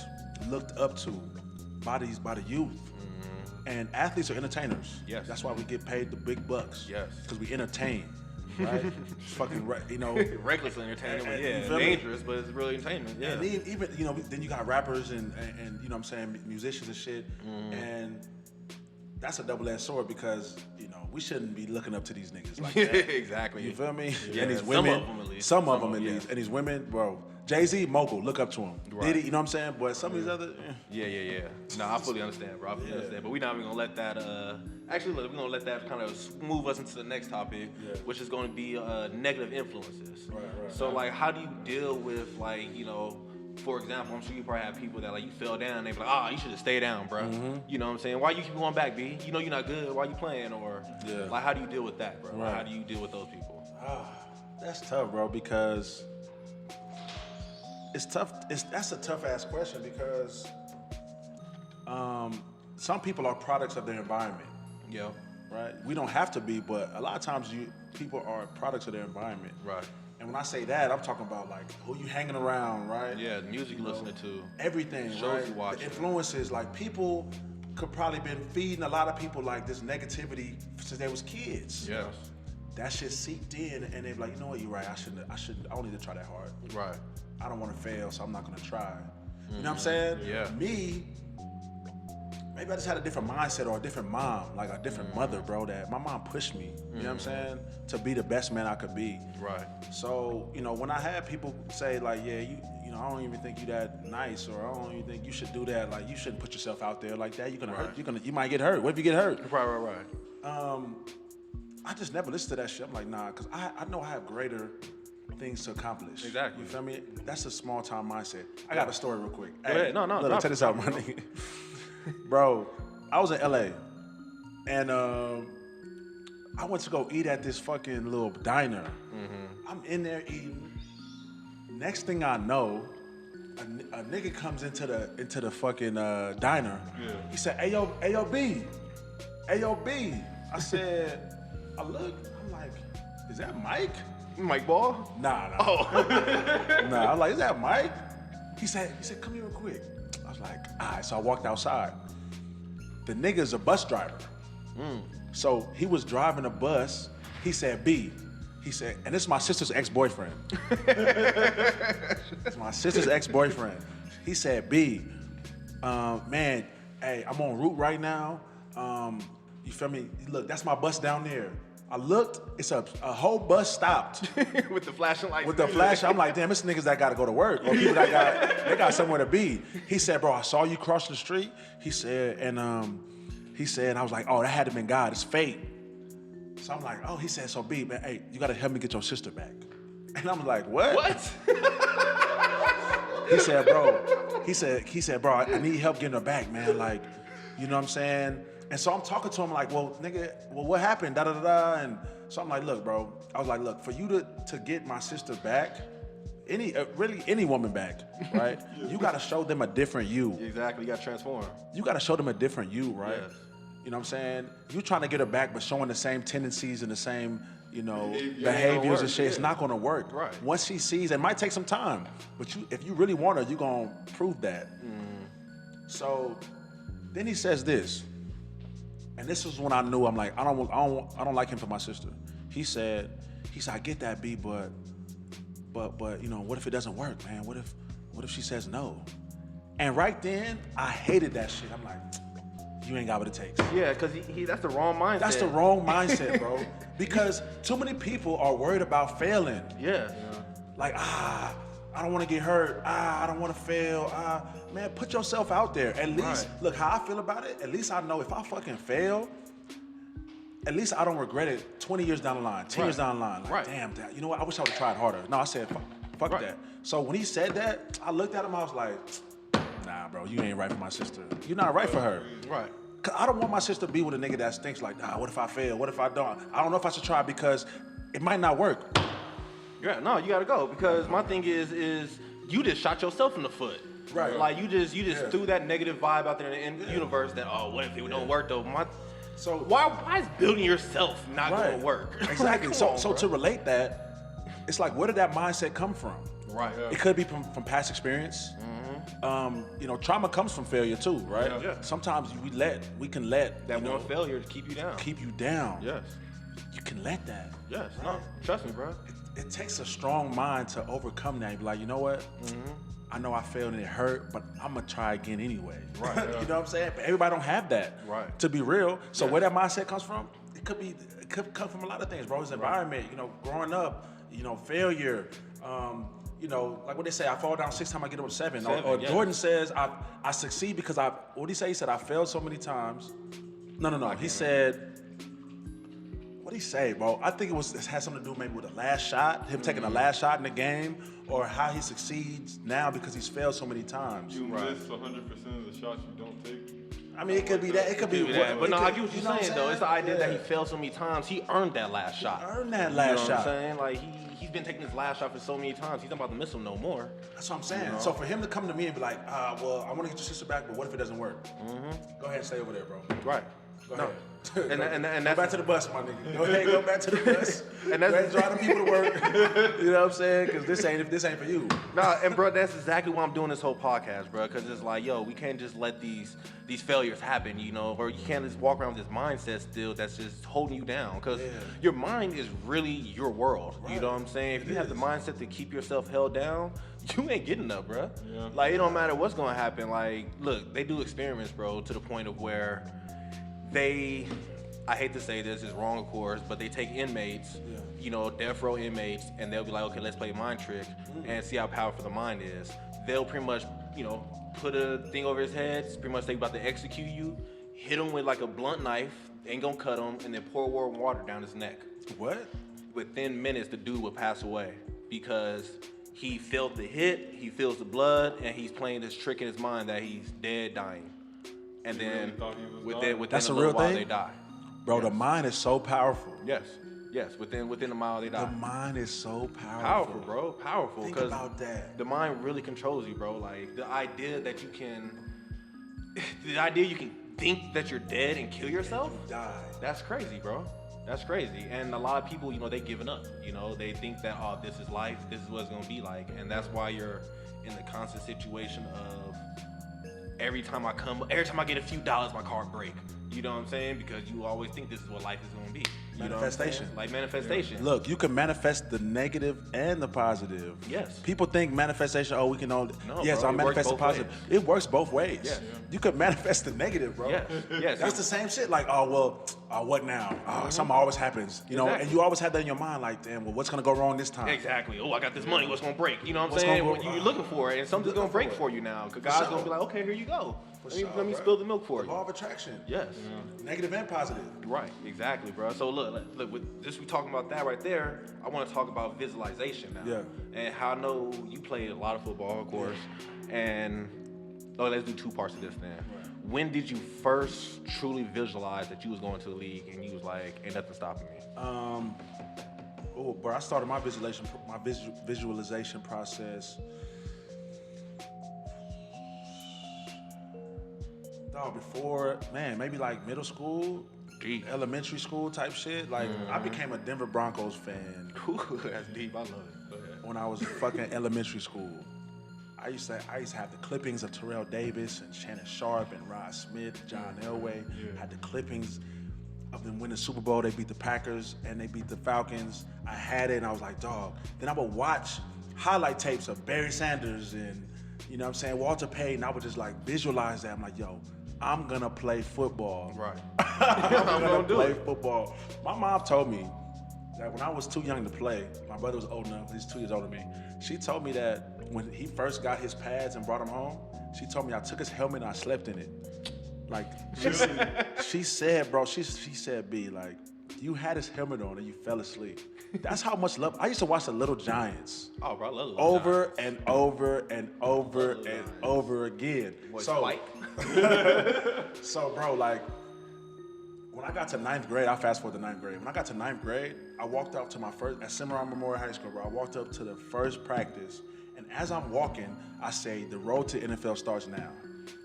looked up to by the youth. And athletes are entertainers. Yes. That's why we get paid the big bucks. Yes. Because we entertain. Right? It's fucking, Reckless entertainment, but you feel me? dangerous, but it's really entertainment. Yeah. And even then you got rappers and you know what I'm saying, musicians and shit. And that's a double-edged sword because, we shouldn't be looking up to these niggas like that. Exactly. You feel me? Yeah. And these women. Some of them at least. Some of them at least. And these women, bro. Jay-Z, mogul, look up to him. Right. Diddy, you know what I'm saying? But some of these other. Yeah. No, I fully understand, bro. I fully understand. But we're not even gonna let that. Actually, we're gonna let that kind of move us into the next topic, which is going to be negative influences. Right. So, like, how do you deal with, like, for example, I'm sure you probably have people that, like, you fell down and they be like, you should have stayed down, bro. You know what I'm saying? Why you keep going back, B? You know you're not good. Why you playing? Or like, how do you deal with that, bro? Right. How do you deal with those people? That's tough, bro, because it's tough. That's a tough ass question because some people are products of their environment. Yeah. Right? We don't have to be, but a lot of times people are products of their environment. Right. And when I say that, I'm talking about like who you hanging around, right? Yeah, the music you listening to. Everything, shows right? you watching. The influences, like people could probably been feeding a lot of people like this negativity since they was kids. Yes. That shit seeped in, and they be like, you know what, you're right. I don't need to try that hard. Right. I don't want to fail, so I'm not gonna try. You know what I'm saying? Yeah. Me, maybe I just had a different mindset or a different mom, like a different mother, bro. That my mom pushed me. You know what I'm saying? To be the best man I could be. Right. So, you know, when I had people say like, yeah, you know, I don't even think you that nice, or I don't even think you should do that. Like, you shouldn't put yourself out there like that. You're gonna hurt. You might get hurt. What if you get hurt? Right. I just never listened to that shit. I'm like, nah, because I know I have greater things to accomplish. Exactly. You feel me? That's a small time mindset. I got a story real quick. Go ahead. No, look, check this out, my nigga. Bro, I was in LA, and I went to go eat at this fucking little diner. I'm in there eating. Next thing I know, a nigga comes into the fucking diner. Yeah. He said, Ayo, B. I said, I looked, I'm like, is that Mike? Mike Ball? Nah. Oh. Nah, I was like, is that Mike? He said, come here real quick. I was like, all right, so I walked outside. The nigga's a bus driver. So he was driving a bus. He said, B. He said, and this is my sister's ex-boyfriend. It's my sister's ex-boyfriend. He said, B, man, hey, I'm en route right now. You feel me? Look, that's my bus down there. I looked, it's a whole bus stopped. With the flashing lights. With the flash, I'm like, damn, it's niggas that gotta go to work. Or people that they got somewhere to be. He said, bro, I saw you cross the street. He said, and I was like, oh, that had to been God, it's fate. So I'm like, oh, he said, so B, man, hey, you gotta help me get your sister back. And I'm like, what? What? He said, bro, I need help getting her back, man. Like, you know what I'm saying? And so I'm talking to him like, well, nigga, what happened? Da-da-da-da. And so I'm like, look, bro. I was like, look, for you to get my sister back, really any woman back, right? You got to show them a different you. Exactly, you got to transform. You got to show them a different you, right? Yes. You know what I'm saying? You trying to get her back, but showing the same tendencies and the same, you know, Behaviors behaviors and shit. yeah. It's not going to work. Right. Once she sees, it might take some time, but if you really want her, you going to prove that. So then he says this. And this is when I knew I'm like, I don't like him for my sister. He said, I get that, B, but you know, what if it doesn't work, man? What if she says no? And right then, I hated that shit. I'm like, you ain't got what it takes. Yeah, because that's the wrong mindset. That's the wrong mindset, bro. Because too many people are worried about failing. Yeah. Like, I don't want to get hurt. I don't want to fail. Man, put yourself out there. At least, look, how I feel about it, at least I know if I fucking fail, at least I don't regret it 20 years down the line, 10 years down the line. Like, damn, you know what? I wish I would have tried harder. No, I said, fuck that. So when he said that, I looked at him, I was like, nah, bro, you ain't right for my sister. You're not right for her. Right. Cause I don't want my sister to be with a nigga that thinks like, what if I fail? What if I don't? I don't know if I should try because it might not work. Yeah, no, you gotta go because my thing is you just shot yourself in the foot. Right. Like you just threw that negative vibe out there in the universe that what if it don't work though? So why is building yourself not gonna work? Exactly. Like, so to relate that, it's like where did that mindset come from? Right. Yeah. It could be from past experience. You know, trauma comes from failure too, right? Yeah. Sometimes we can let that one failure to keep you down. Keep you down. Yes. You can let that. Yes. Right? No, trust me, bro. It takes a strong mind to overcome that and be like, you know what? I know I failed and it hurt, but I'm gonna try again anyway. Right. You know what I'm saying? But everybody don't have that. Right. To be real. So where that mindset comes from, it could come from a lot of things, bro. It's environment, you know, growing up, you know, failure. You know, like what they say, I fall down 6 times, I get up 7. Or Jordan says, I succeed because what did he say? He said, I failed so many times. No. He said, what did he say, bro? I think it had something to do maybe with the last shot, him taking the last shot in the game, or how he succeeds now because he's failed so many times. You miss 100% of the shots you don't take. I mean, it could be that. It could be that. But no, I get what you you're know saying, though. It's the idea that he failed so many times. He earned that last shot. He earned that last you know shot. What I'm saying? Like, he's been taking his last shot for so many times. He's not about to miss him no more. That's what I'm saying. You know? So for him to come to me and be like, well, I want to get your sister back, but what if it doesn't work? Go ahead and stay over there, bro. Right. Go Go No. ahead. And Go that's back to the bus, my nigga. Go ahead, go back to the bus. And Go that's- ahead, drive the people to work. You know what I'm saying? Because this ain't for you. Nah, and bro, that's exactly why I'm doing this whole podcast, bro. Because it's like, yo, we can't just let these failures happen, you know, or you can't just walk around with this mindset still that's just holding you down. Because your mind is really your world. You know what I'm saying? If you have the mindset to keep yourself held down, you ain't getting up, bro. Yeah. Like, it don't matter what's gonna happen. Like, look, they do experiments, bro, to the point of where I hate to say this, it's wrong, of course, but they take inmates, you know, death row inmates, and they'll be like, okay, let's play a mind trick and see how powerful the mind is. They'll pretty much, you know, put a thing over his head, pretty much they about to execute you, hit him with like a blunt knife, ain't gonna cut him, and then pour warm water down his neck. What? Within minutes, the dude would pass away because he felt the hit, he feels the blood, and he's playing this trick in his mind that he's dead, dying. And He then really thought he was within dying? That's a a little real while, thing? they die. Bro, the mind is so powerful. Yes, within a mile they die. The mind is so powerful. Powerful, bro, powerful. Think 'cause about that. The mind really controls you, bro. Like the idea you can think that you're dead and kill yourself. Die. That's crazy, bro. That's crazy. And a lot of people, you know, they giving up. You know, they think that, oh, this is life. This is what it's gonna be like, and that's why you're in the constant situation of every time I get a few dollars, my car break. You know what I'm saying? Because you always think this is what life is gonna be. You know what I'm saying? Manifestation. Like manifestation. Look, you can manifest the negative and the positive. Yes. People think manifestation, we can only. No, yes, bro, I'm it works manifesting both positive. ways. It works both ways. Yeah. You could manifest the negative, bro. Yes. That's the same shit. Like, what now? Something always happens. You know, Exactly. and you always have that in your mind, like, damn, well, what's gonna go wrong this time? Exactly. Oh, I got this money. What's gonna break? You know what I'm What's saying? gonna go- You're looking for it, and something's gonna break for it. for you now. Cause God's sure. gonna be like, okay, here you go. Let me sure, spill bro. the milk for you. Law of attraction. Yes. Negative and positive. Right. Exactly, bro. So look. With this, we talking about that right there. I want to talk about visualization now. Yeah. And how I know you played a lot of football, of course. And let's do two parts of this then. Right. When did you first truly visualize that you was going to the league and you was like, ain't nothing stopping me? Bro, I started my visualization process. Before, maybe like middle school, Deep. elementary school type shit. Like, I became a Denver Broncos fan Ooh, that's deep. I love it. Go ahead. when I was fucking elementary school. I used to have the clippings of Terrell Davis and Shannon Sharp and Rod Smith, John Elway. Had the clippings of them winning the Super Bowl. They beat the Packers and they beat the Falcons. I had it and I was like, dog. Then I would watch highlight tapes of Barry Sanders and, you know what I'm saying, Walter Payton. I would just like visualize that. I'm like, yo, I'm gonna play football. Right. I'm gonna do play it. football. My mom told me that when I was too young to play, my brother was old enough, he's 2 years older than me. She told me that when he first got his pads and brought them home, she told me I took his helmet and I slept in it. Like, she said, bro, she said, B, like, you had his helmet on and you fell asleep. That's how much love. I used to watch The Little Giants. Oh, bro, I love Over and over and over and over again. Spike. So, bro, like, when I got to ninth grade, I fast forward to ninth grade. When I got to ninth grade, I walked up to my first, at Cimarron Memorial High School, bro. I walked up to the first practice, and as I'm walking, I say, the road to NFL starts now.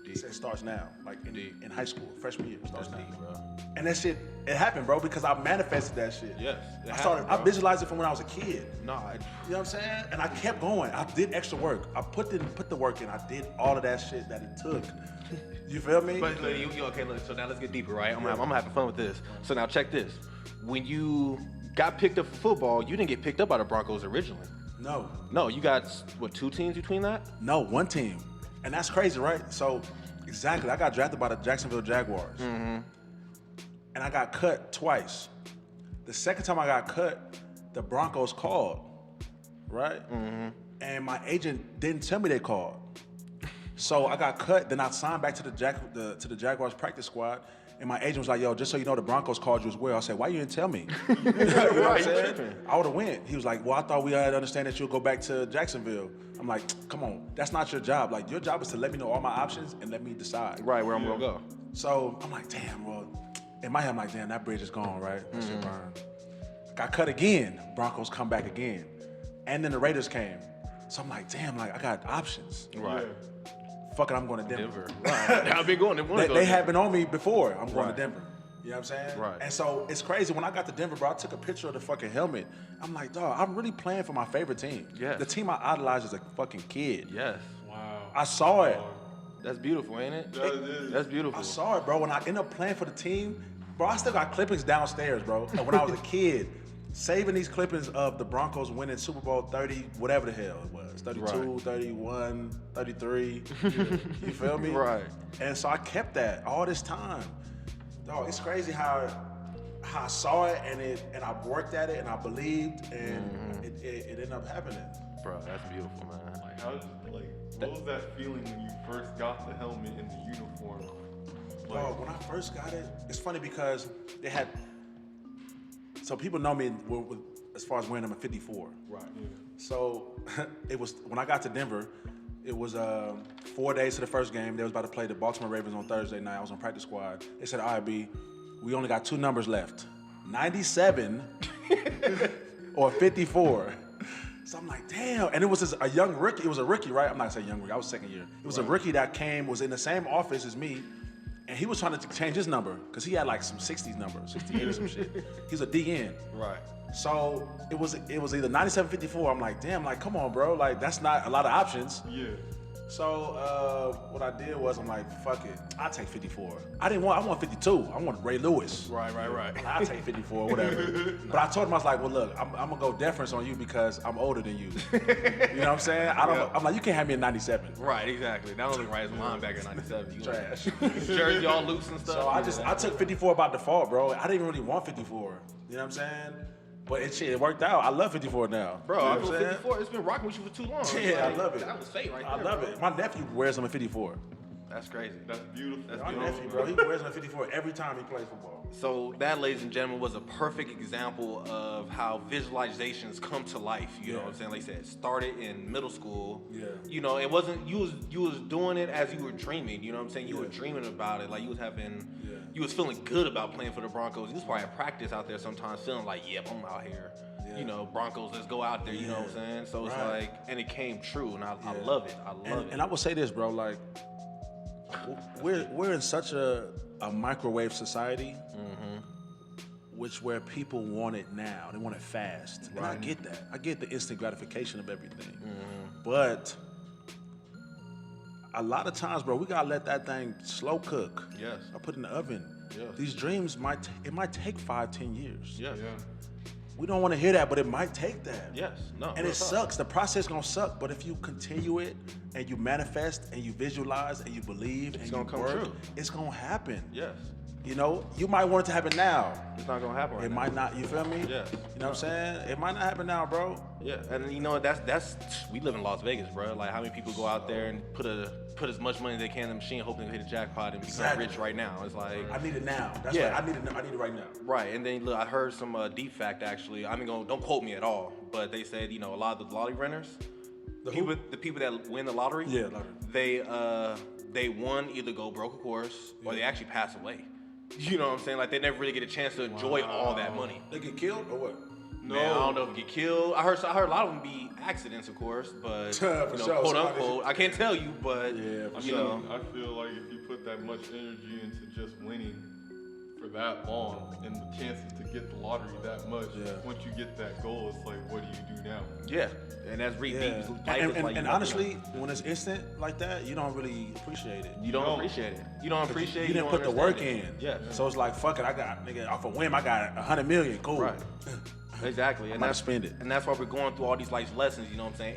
It says starts now, like in high school, freshman year, starts now. bro. And that shit, it happened, bro, because I manifested that shit. Yes, it I happened, visualized it from when I was a kid. Nah, You know what I'm saying? And I kept going. I did extra work. I put the work in. I did all of that shit that it took. You feel me? But look, you okay, look, so now let's get deeper, right? I'm having fun with this. So now check this. When you got picked up for football, you didn't get picked up by the Broncos originally. No, you got, what, 2 teams between that? No, one team. And that's crazy, right? So, exactly. I got drafted by the Jacksonville Jaguars. Mm-hmm. And I got cut twice. The second time I got cut, the Broncos called, right? Mm-hmm. And my agent didn't tell me they called. So I got cut, then I signed back to the Jaguars practice squad, and my agent was like, yo, just so you know, the Broncos called you as well. I said, why you didn't tell me? You know what I'm saying? I would have went. He was like, well, I thought we had to understand that you'll go back to Jacksonville. I'm like, come on, that's not your job. Like, your job is to let me know all my options and let me decide. Right, where I'm gonna go. So I'm like, damn, well, in my head, I'm like, damn, that bridge is gone, right? That shit burned. Got cut again. Broncos come back again. And then the Raiders came. So I'm like, damn, like, I got options. Right. Fuck it, I'm going to Denver. Right. I've been going to They have been on me before. I'm going to Denver. You know what I'm saying? Right. And so it's crazy. When I got to Denver, bro, I took a picture of the fucking helmet. I'm like, dog, I'm really playing for my favorite team. Yes. The team I idolized as a fucking kid. Yes. Wow. I saw it. That's beautiful, ain't it? That is. That's beautiful. I saw it, bro. When I ended up playing for the team, bro, I still got clippings downstairs, bro. And when I was a kid, saving these clippings of the Broncos winning Super Bowl 30, whatever the hell it was, 32, Right. 31, 33. You feel me? Right. And so I kept that all this time. Dog, it's crazy how I saw it and I worked at it and I believed and it ended up happening. Bro, that's beautiful, man. Like, what was that feeling when you first got the helmet and the uniform? Bro, when I first got it, it's funny because they had. So people know me as far as wearing them at 54. Right. Yeah. So it was when I got to Denver. It was 4 days to the first game. They was about to play the Baltimore Ravens on Thursday night. I was on practice squad. They said, "All right, B, we only got 2 numbers left: 97 or 54." So I'm like, damn. And it was a young rookie. It was a rookie, right? I'm not saying young rookie. I was second year. It was a rookie that was in the same office as me. And he was trying to change his number because he had like some 60s number, 68 or some shit. He's a DN. Right. So it was either 97, 54. I'm like, damn, like, come on, bro. Like, that's not a lot of options. Yeah. So what I did was I'm like, fuck it. I'll take 54. I want 52. I want Ray Lewis. Right. I'll take 54, whatever. But I told him, I was like, well, look, I'm going to go deference on you because I'm older than you. You know what I'm saying? I'm like, you can't have me in 97. Right, exactly. That don't look right as a linebacker in 97. You Trash. jersey all loose and stuff. So I took 54 by default, bro. I didn't really want 54. You know what I'm saying? But it worked out. I love 54 now. Bro, you know I what feel I'm saying? 54. It's been rocking with you for too long. Yeah, I love it. That was fate right there. I love it. My nephew wears them at 54. That's crazy. That's beautiful. That's My beautiful. nephew, bro, he wears them at 54 every time he plays football. So that, ladies and gentlemen, was a perfect example of how visualizations come to life. You know what I'm saying? Like I said, it started in middle school. Yeah. You know, it wasn't you was doing it as you were dreaming. You know what I'm saying? You were dreaming about it. Like you was having, you was feeling good about playing for the Broncos. You was probably at practice out there sometimes feeling like, yep, I'm out here. Yeah. You know, Broncos, let's go out there. You know what I'm saying? So it's Right. like, and it came true, and I love it. I love it. And I will say this, bro, like we're in such a microwave society, which where people want it now. They want it fast. And I get that. I get the instant gratification of everything. But a lot of times, bro, we gotta let that thing slow cook. Yes. I put it in the oven. Yes. These dreams might take 5-10 years. Yes. Yeah. We don't want to hear that, but it might take that. Yes. No. And real it talk. sucks. The process gonna suck, but if you continue it and you manifest and you visualize and you believe and you gonna come work, true. it's gonna happen. Yes. You know, you might want it to happen now. It's not gonna happen right It now. might not. You feel me? Yeah. You know what I'm saying? It might not happen now, bro. Yeah, and you know that's we live in Las Vegas, bro. Like how many people go out there and put as much money as they can in the machine, hoping to hit a jackpot and become Exactly. rich right now. It's like I need it now. That's Yeah. what I need it right now. right. And then look, I heard some deep fact actually. I mean, don't quote me at all, but they said a lot of the lottery winners, The who? the people that win the lottery, Yeah, lottery. they one either go broke, of course, or they actually pass away. You know what I'm saying? Like they never really get a chance to enjoy all that money. They get killed or what? No, man, I don't know if you get killed. I heard a lot of them be accidents, of course, but For sure. quote unquote. I can't tell you, but Yeah, for you know. I feel like if you put that much energy into just winning for that long and the chances to get the lottery that much, once you get that goal, it's like, what do you do now? Yeah, and that's really Yeah. deep. Life is like And honestly, when it's instant like that, you don't really appreciate it. you don't appreciate it. You don't appreciate. You didn't don't put the work understand in. it. Yeah. So it's like, fuck it. I got, nigga, off a whim, I got 100 million. Cool. Right. Exactly, and about to that's spend it. and that's why we're going through all these life lessons. You know what I'm saying?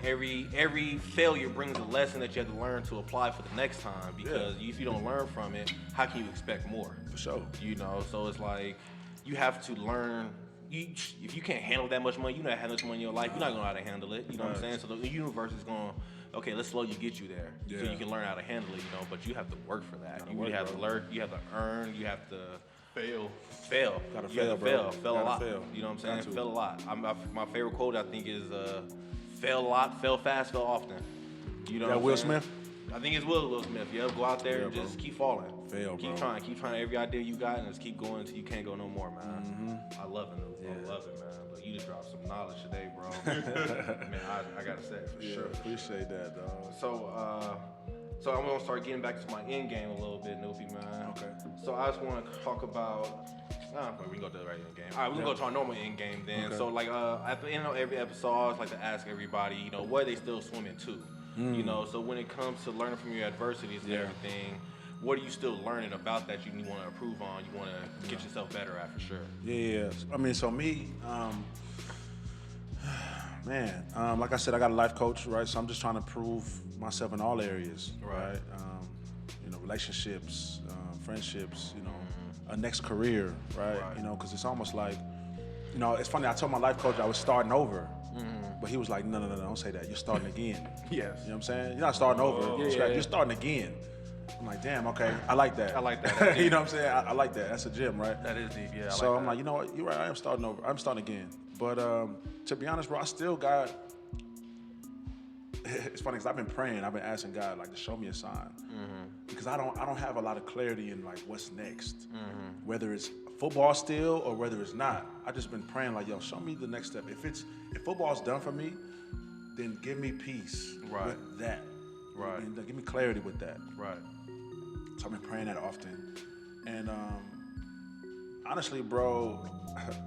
Every failure brings a lesson that you have to learn to apply for the next time. Because if you don't learn from it, how can you expect more? For sure. You know, so it's like you have to learn. If you can't handle that much money, you know how much money in your life, you're not gonna know how to handle it. You know what I'm saying? So the universe is going, okay, let's slowly get you there, so you can learn how to handle it. You know, but you have to work for that. You really have to learn. You have to earn. You have to fail. Gotta You fail, have to bro. fail a Gotta lot. fail. You know what I'm saying? Got to. Fail a lot. My favorite quote I think is fail a lot, fail fast, fail often. You know Yeah, what I'm Will saying? Smith? I think it's Will Smith. Yeah, go out there and bro. just keep falling. Fail, keep bro. Keep trying every idea you got and just keep going until you can't go no more, man. I love it. I love it, man. But you just dropped some knowledge today, bro. Man, I gotta say it for sure. Appreciate that, dog. So I'm gonna start getting back to my end game a little bit, Noopy, man. Okay. So I just want to talk about. We can go to the right end game. All right, we're gonna go to our normal end game then. Okay. So like at the end of every episode, I always like to ask everybody, you know, what are they still swimming to? You know, so when it comes to learning from your adversities and everything, what are you still learning about that you want to improve on? You want to get yourself better at for sure. Yeah. I mean, so me, man, like I said, I got a life coach, right? So I'm just trying to prove myself in all areas, right? You know, relationships, friendships, you know, a next career, right? You know, because it's almost like, you know, it's funny. I told my life coach I was starting over, but he was like, no, don't say that. You're starting again. Yes. You know what I'm saying? You're not starting over. You're starting again. I'm like, damn, okay, I like that. I like that. You know what I'm saying? I like that. That's a gym, right? That is deep, yeah. So I'm like, you know what? You're right. I am starting over. I'm starting again. But to be honest, bro, I still got. It's funny because I've been praying. I've been asking God like to show me a sign because I don't have a lot of clarity in like what's next, whether it's football still or whether it's not. I just been praying like, yo, show me the next step. If football's done for me, then give me peace with that. Right. And give me clarity with that. Right. So I've been praying that often. And honestly, bro,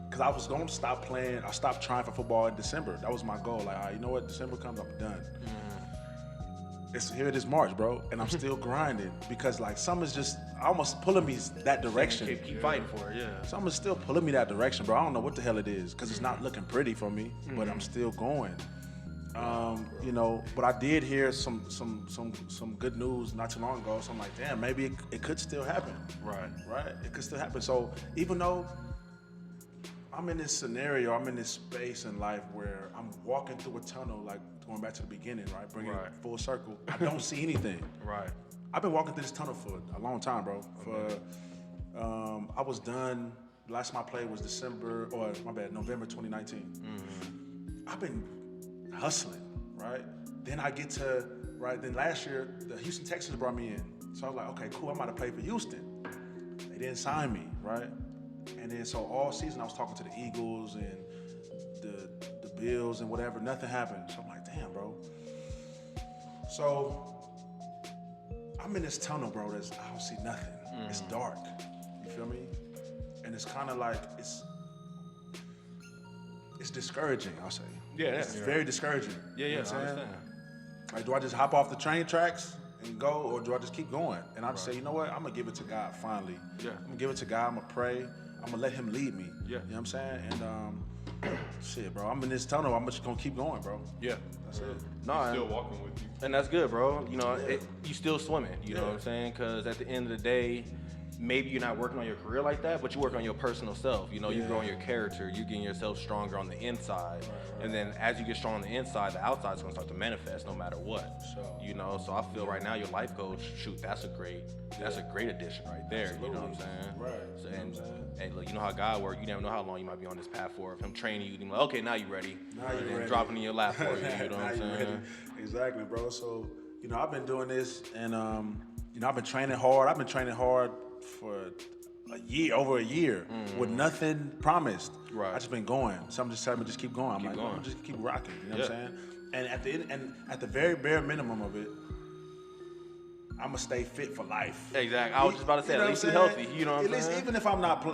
because I was going to stop playing. I stopped trying for football in December. That was my goal. Like, all right, you know what? December comes, I'm done. Here it is March, bro, and I'm still grinding because like something's just almost pulling me that direction. Keep fighting for it, yeah. Something's still pulling me that direction, bro. I don't know what the hell it is because it's not looking pretty for me, but I'm still going. You know, but I did hear some good news not too long ago. So I'm like, damn, maybe it could still happen. Right. It could still happen. So even though I'm in this scenario, I'm in this space in life where I'm walking through a tunnel, like going back to the beginning, right? Bringing it full circle. I don't see anything. Right. I've been walking through this tunnel for a long time, bro. I was done. Last time I played was November 2019. I've been hustling, right? Then I get to, then last year, the Houston Texans brought me in. So I was like, okay, cool, I'm about to play for Houston. They didn't sign me, right? And then so all season I was talking to the Eagles and the Bills and whatever, nothing happened. So I'm like, damn, bro. So I'm in this tunnel, bro, I don't see nothing. It's dark, you feel me? And it's kind of like, it's discouraging, I'll say. Yeah, it's very discouraging. Yeah, you know what I I'm saying? understand. Like, do I just hop off the train tracks and go, or do I just keep going? And I just say, you know what? I'm gonna give it to God finally. Yeah. I'm gonna give it to God. I'm gonna pray. I'm gonna let Him lead me. Yeah. You know what I'm saying? And shit, bro. I'm in this tunnel. I'm just gonna keep going, bro. Yeah. That's it. I'm still walking with you. And that's good, bro. You know, you still swimming. You know what I'm saying? Because at the end of the day, maybe you're not working on your career like that, but you work on your personal self. You know, you're growing your character. You're getting yourself stronger on the inside. And then as you get strong on the inside, the outside's gonna start to manifest no matter what. You know, so I feel right now your life coach, shoot, that's a great addition right there. Absolutely. You know what I'm saying? Right. So, and look, you know how God works. You never know how long you might be on this path for. If Him training you, He's like, okay, now you're ready. Now you're ready. Dropping in your lap for you. You know what I'm saying? Ready. Exactly, bro. So, you know, I've been doing this, and you know, I've been training hard. I've been training hard for over a year, with nothing promised. Right. I just been going. So I'm just telling me, just keep going. I'm Keep like, going. I'm just keep rocking. You know what I'm saying? And at the very bare minimum of it, I'm gonna stay fit for life. Exactly. I was just about to say, You know at least what you're I'm healthy. saying? You know what I'm saying? At least even if I'm not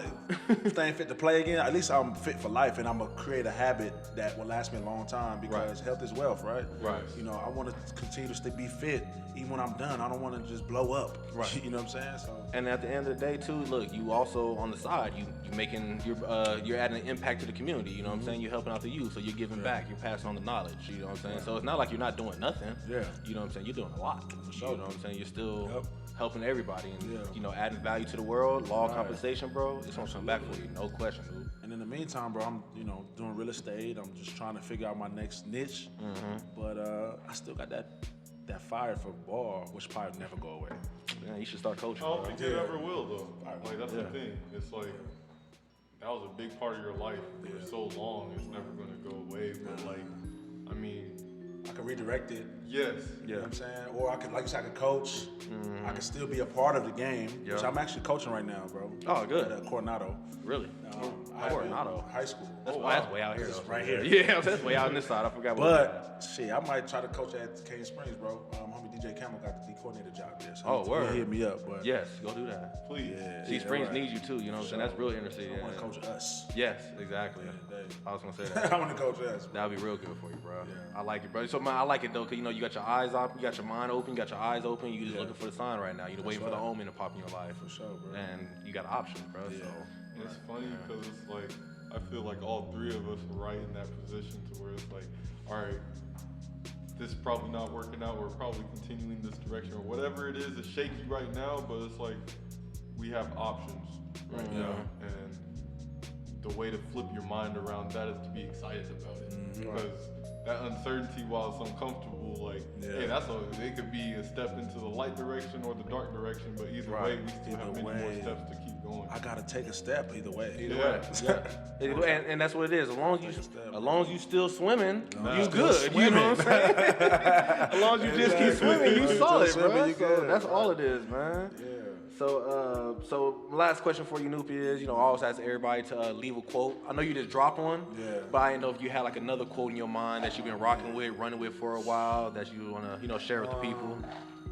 staying fit to play again, at least I'm fit for life, and I'm gonna create a habit that will last me a long time because health is wealth, right? Right. You know, I want to continue to be fit even when I'm done. I don't want to just blow up. Right. You know what I'm saying? So. And at the end of the day, too, look, you also on the side, you're adding an impact to the community. You know what I'm saying? You're helping out the youth, so you're giving back. You're passing on the knowledge. You know what I'm saying? So it's not like you're not doing nothing. Yeah. You know what I'm saying? You're doing a lot. For sure. You know what I'm saying? You're still helping everybody, and you know, adding value to the world. Law compensation, bro. It's gonna come back for you, no question, dude. And in the meantime, bro, I'm doing real estate. I'm just trying to figure out my next niche. But I still got that fire for ball, which probably never go away. Yeah, you should start coaching. I don't Bro. think it ever will, though. Like, that's the thing. It's like, that was a big part of your life for so long. It's never going to go away. But, like, I mean, I can redirect it. Yes. You know what I'm saying? Or I could, like you said, I could coach. I could still be a part of the game, which I'm actually coaching right now, bro. Oh, good. At Coronado. Really? Coronado. High school. That's way out here. It's though. right here. Yeah, that's way out on this side. I forgot what. But shit, I might try to coach at Cane Springs, bro. Homie DJ Campbell got the D coordinator job there, so he hit me up. But yes, go do that. Please. See, Springs needs you too. You know what I'm saying? That's real interesting. I want to coach us. Yes, exactly. I was gonna say that. I want to coach us. That would be real good for you, bro. Yeah. I like it, bro. So man, I like it though, cause you know you got your eyes up, you got your mind open, you got your eyes open. You just looking for the sign right now. You're waiting for the omen to pop in your life. For sure, bro. And you got options, bro. Yeah. So It's funny because it's like I feel like all three of us are right in that position to where it's like, all right, this is probably not working out. We're probably continuing this direction or whatever it is. It's shaky right now, but it's like we have options right now, and the way to flip your mind around that is to be excited about it because that uncertainty, while it's uncomfortable, like hey, it could be a step into the light direction or the dark direction, but either way, we still have many more steps to keep going. I gotta take a step either way. and that's what it is. As long as you still swimming, you good. Swimming. You know what I'm saying? As long as you just keep swimming, you solid, bro. You So good, that's bro. all it is, man. Yeah. So last question for you, Noop, is I always ask everybody to leave a quote. I know you just dropped one, but I didn't know if you had like another quote in your mind that you've been rocking with, running with for a while that you wanna share with the people.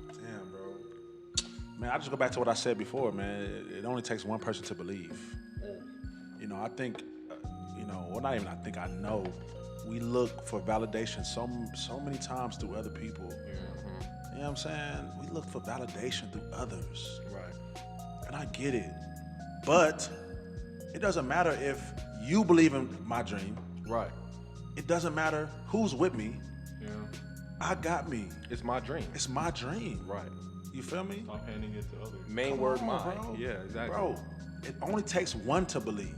Damn, bro. Man, I just go back to what I said before, man. It only takes one person to believe. I think, well, not even I think, I know, we look for validation so many times through other people. You know what I'm saying? We look for validation through others. Right. And I get it. But it doesn't matter if you believe in my dream. Right. It doesn't matter who's with me. Yeah. I got me. It's my dream. It's my dream. Right. You feel me? Stop handing it to others. Main Come word on, mine. bro. Yeah, exactly. Bro, it only takes one to believe,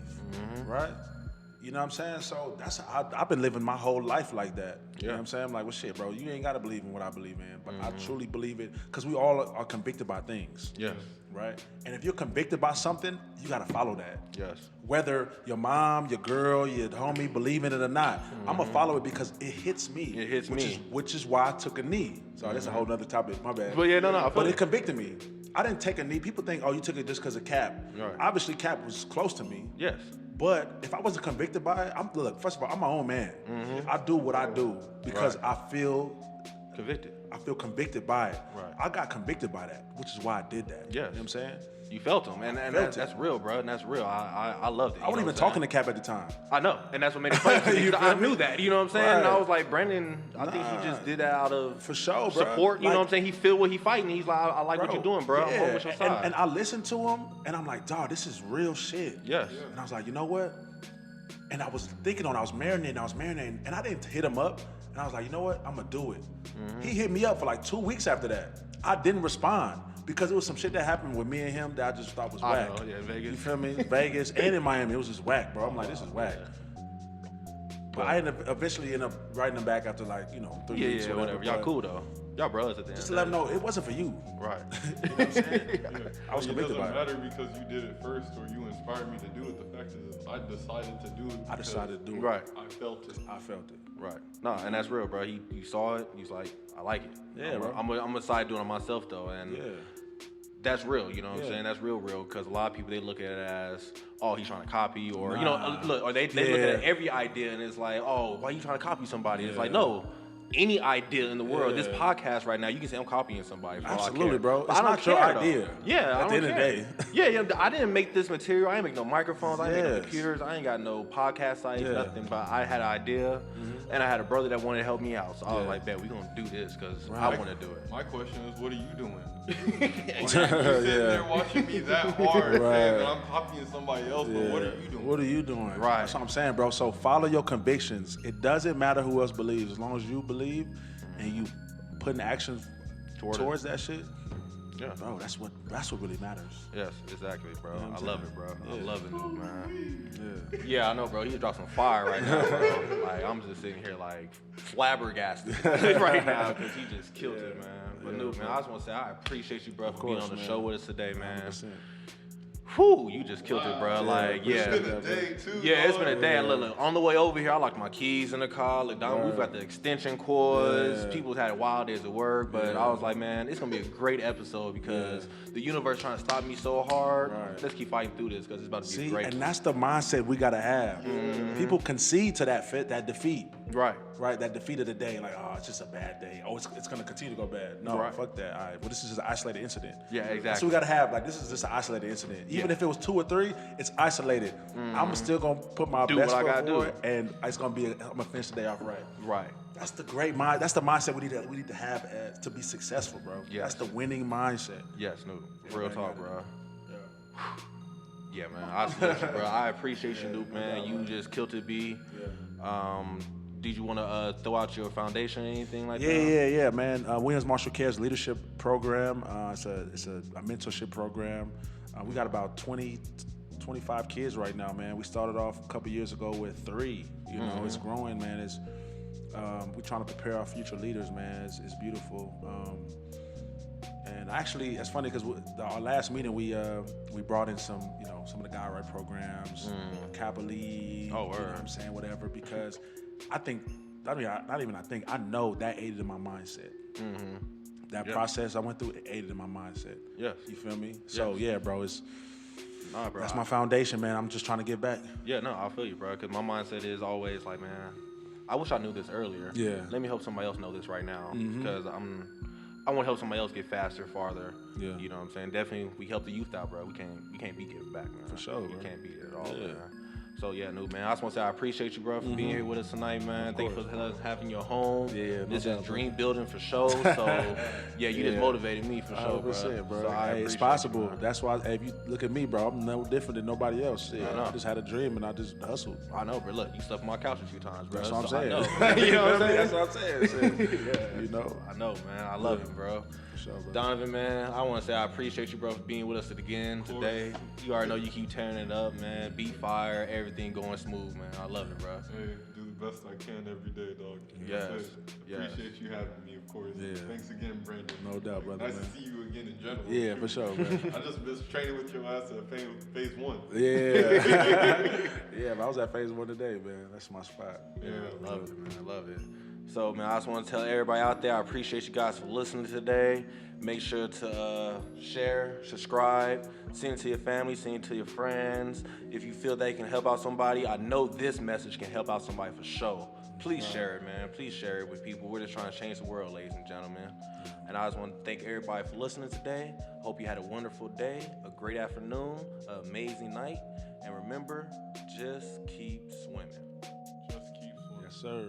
right? You know what I'm saying? So I've been living my whole life like that. You know what I'm saying? I'm like, well, shit, bro, you ain't got to believe in what I believe in. But I truly believe it because we all are convicted by things. Yes. Right? And if you're convicted by something, you got to follow that. Yes. Whether your mom, your girl, your homie believe in it or not, I'm going to follow it because it hits me. It hits me. Which is why I took a knee. So that's a whole other topic. My bad. But yeah, no. But it convicted me. I didn't take a knee. People think, oh, you took it just because of Cap. Right. Obviously, Cap was close to me. Yes. But if I wasn't convicted by it, look, first of all, I'm my own man. I do what I do because I feel Convicted. I feel convicted by it. Right. I got convicted by that, which is why I did that. Yes. You know what I'm saying? You felt them, and felt that's real, bro, and that's real. I loved it. I wasn't even talking to Cap at the time. I know, and that's what made it funny. To me, You 'cause I feel me? knew that, you know what I'm saying? And I Right. was like, Brandon, I think he just did that out of For sure, bro. support. You know Like- what I'm saying? He feel what he fighting. He's like, I like what Bro, you're doing, bro. I'm on with your side. And I listened to him, and I'm like, dog, this is real shit. Yes. And I was like, you know what? And I was thinking on it, I was marinating, and I didn't hit him up. And I was like, you know what? I'm gonna do it. He hit me up for like 2 weeks after that. I didn't respond because it was some shit that happened with me and him that I just thought was I whack. know, yeah, Vegas. You feel me? Vegas and in Miami, it was just whack, bro. I'm like, this is whack. But I eventually ended up writing him back after like, 3 weeks. Yeah, whatever. Y'all but cool though. Y'all brothers at the end. Just to let him know it wasn't for you. Right. You know what I'm saying? I was It convicted doesn't by it. matter because you did it first or you inspired me to do it. The fact is, I decided to do it. I decided to do it. Right. I felt it. I felt it. Right. No, and that's real, bro. You saw it. He's like, I like it. Yeah, bro. I'm gonna side doing it myself though, and Yeah. that's real. You know what I'm Yeah. saying? That's real, because a lot of people they look at it as, oh, he's trying to copy, or look, or they look at every idea and it's like, oh, why are you trying to copy somebody? It's like, no. Any idea in the world, this podcast right now, you can say I'm copying somebody. For all I Absolutely, care. bro. But It's I don't not your care, though. idea. Yeah, At the end of the day. Yeah, I didn't make this material. I ain't make no microphones. I ain't make no Yes. computers. I ain't got no podcast sites, Yeah. nothing. But I had an idea, and I had a brother that wanted to help me out. So I was like, bet we gonna do this because I want to do it. My question is, what are you doing? You sitting there watching me that hard, saying that I'm copying somebody else, but what are you doing? What are you doing? Right. That's what I'm saying, bro. So follow your convictions. It doesn't matter who else believes. As long as you believe and you put in action towards that shit, Yeah. bro, that's what really matters. Yes, exactly, bro. what I'm I saying? love it, bro. I Yeah. love it, man. Yeah. Yeah, I know, bro. He dropped some fire right now, bro. Like, I'm just sitting here, like, flabbergasted right now because he just killed it, man. But, man, I just want to say I appreciate you, bro, for being on the show with us today, man. 100%. Whew, you just killed it, bro. Like, yeah. It's been a day too. Yeah, it's been a day. Yeah. Look, on the way over here, I locked my keys in the car. Look, Don, we've got the extension cords. Yeah. People had wild days at work, but I was like, man, it's gonna be a great episode because the universe trying to stop me so hard. Right. Let's keep fighting through this because it's about to be See, great. and that's the mindset we gotta have. People concede to that defeat. Right. Right, that defeat of the day, like, oh, it's just a bad day. Oh, it's gonna continue to go bad. No, Right. fuck that. All right, well, this is just an isolated incident. Yeah, exactly. That's what we gotta have. Like, this is just an isolated incident. Even if it was 2 or 3, it's isolated. I'm still gonna put my Do best what I foot gotta do. forward, and it's gonna be. I'm gonna finish the day off right. Right. That's the great mind. That's the mindset we need to have to be successful, bro. Yes. That's the winning mindset. Yes, Snoop. Real man, talk, yeah. bro. Yeah, man. I salute you, bro. I appreciate you, Snoop, man. You just killed it, B. Did you want to throw out your foundation or anything like that? Yeah, man. Williams Marshall Cares Leadership Program. It's a mentorship program. We got about 25 kids right now, man. We started off a couple years ago with 3. You know, it's growing, man. It's we're trying to prepare our future leaders, man. It's beautiful. And actually, it's funny because our last meeting we brought in some of the guy right programs, Kappa League, Oh, you know word. what I'm saying, whatever. Because I know that aided in my mindset. That process I went through, it aided in my mindset. Yes. You feel me? So yeah, bro, Nah, bro. that's my foundation, man. I'm just trying to get back. Yeah, no, I feel you, bro. Because my mindset is always like, man, I wish I knew this earlier. Yeah. Let me help somebody else know this right now. Because I want to help somebody else get faster, farther. Yeah. You know what I'm saying? Definitely, we help the youth out, bro. We can't beat giving back, man. For sure, You bro. can't beat it at all, man. So yeah, Nuke, man. I just want to say I appreciate you, bro, for being here with us tonight, man. Thank you for having your home. Yeah, no this doubt, is bro. dream building for sure. So yeah, you just motivated me for sure, 100%, bro. So I Hey, it's appreciate possible. you, man. That's why, if you look at me, bro, I'm no different than nobody else. Shit, I know. I just had a dream and I just hustled. I know, bro. Look, you slept on my couch a few times, bro. That's what I'm So I saying. know. You know what I'm saying? That's what I'm saying. You know, I know, man. I love it, bro. for sure, bro. Donovan, man, I want to say I appreciate you, bro, for being with us again today. You already know you keep tearing it up, man. Beat fire, everything going smooth, man. I love it, bro. Hey, do the best I can every day, dog. Yes, That's it. yes. Appreciate you having me, of course. Yeah. Thanks again, Brandon. No doubt, brother, Nice man. to see you again in general. Yeah, for sure, man. I just missed training with your ass at phase 1. Yeah. Yeah, but I was at phase 1 today, man. That's my spot. Yeah, I love it, man. I love it. So, man, I just want to tell everybody out there, I appreciate you guys for listening today. Make sure to share, subscribe, send it to your family, send it to your friends. If you feel they can help out somebody, I know this message can help out somebody for sure. Please share it, man. Please share it with people. We're just trying to change the world, ladies and gentlemen. And I just want to thank everybody for listening today. Hope you had a wonderful day, a great afternoon, an amazing night. And remember, just keep swimming. just keep swimming. Yes, sir.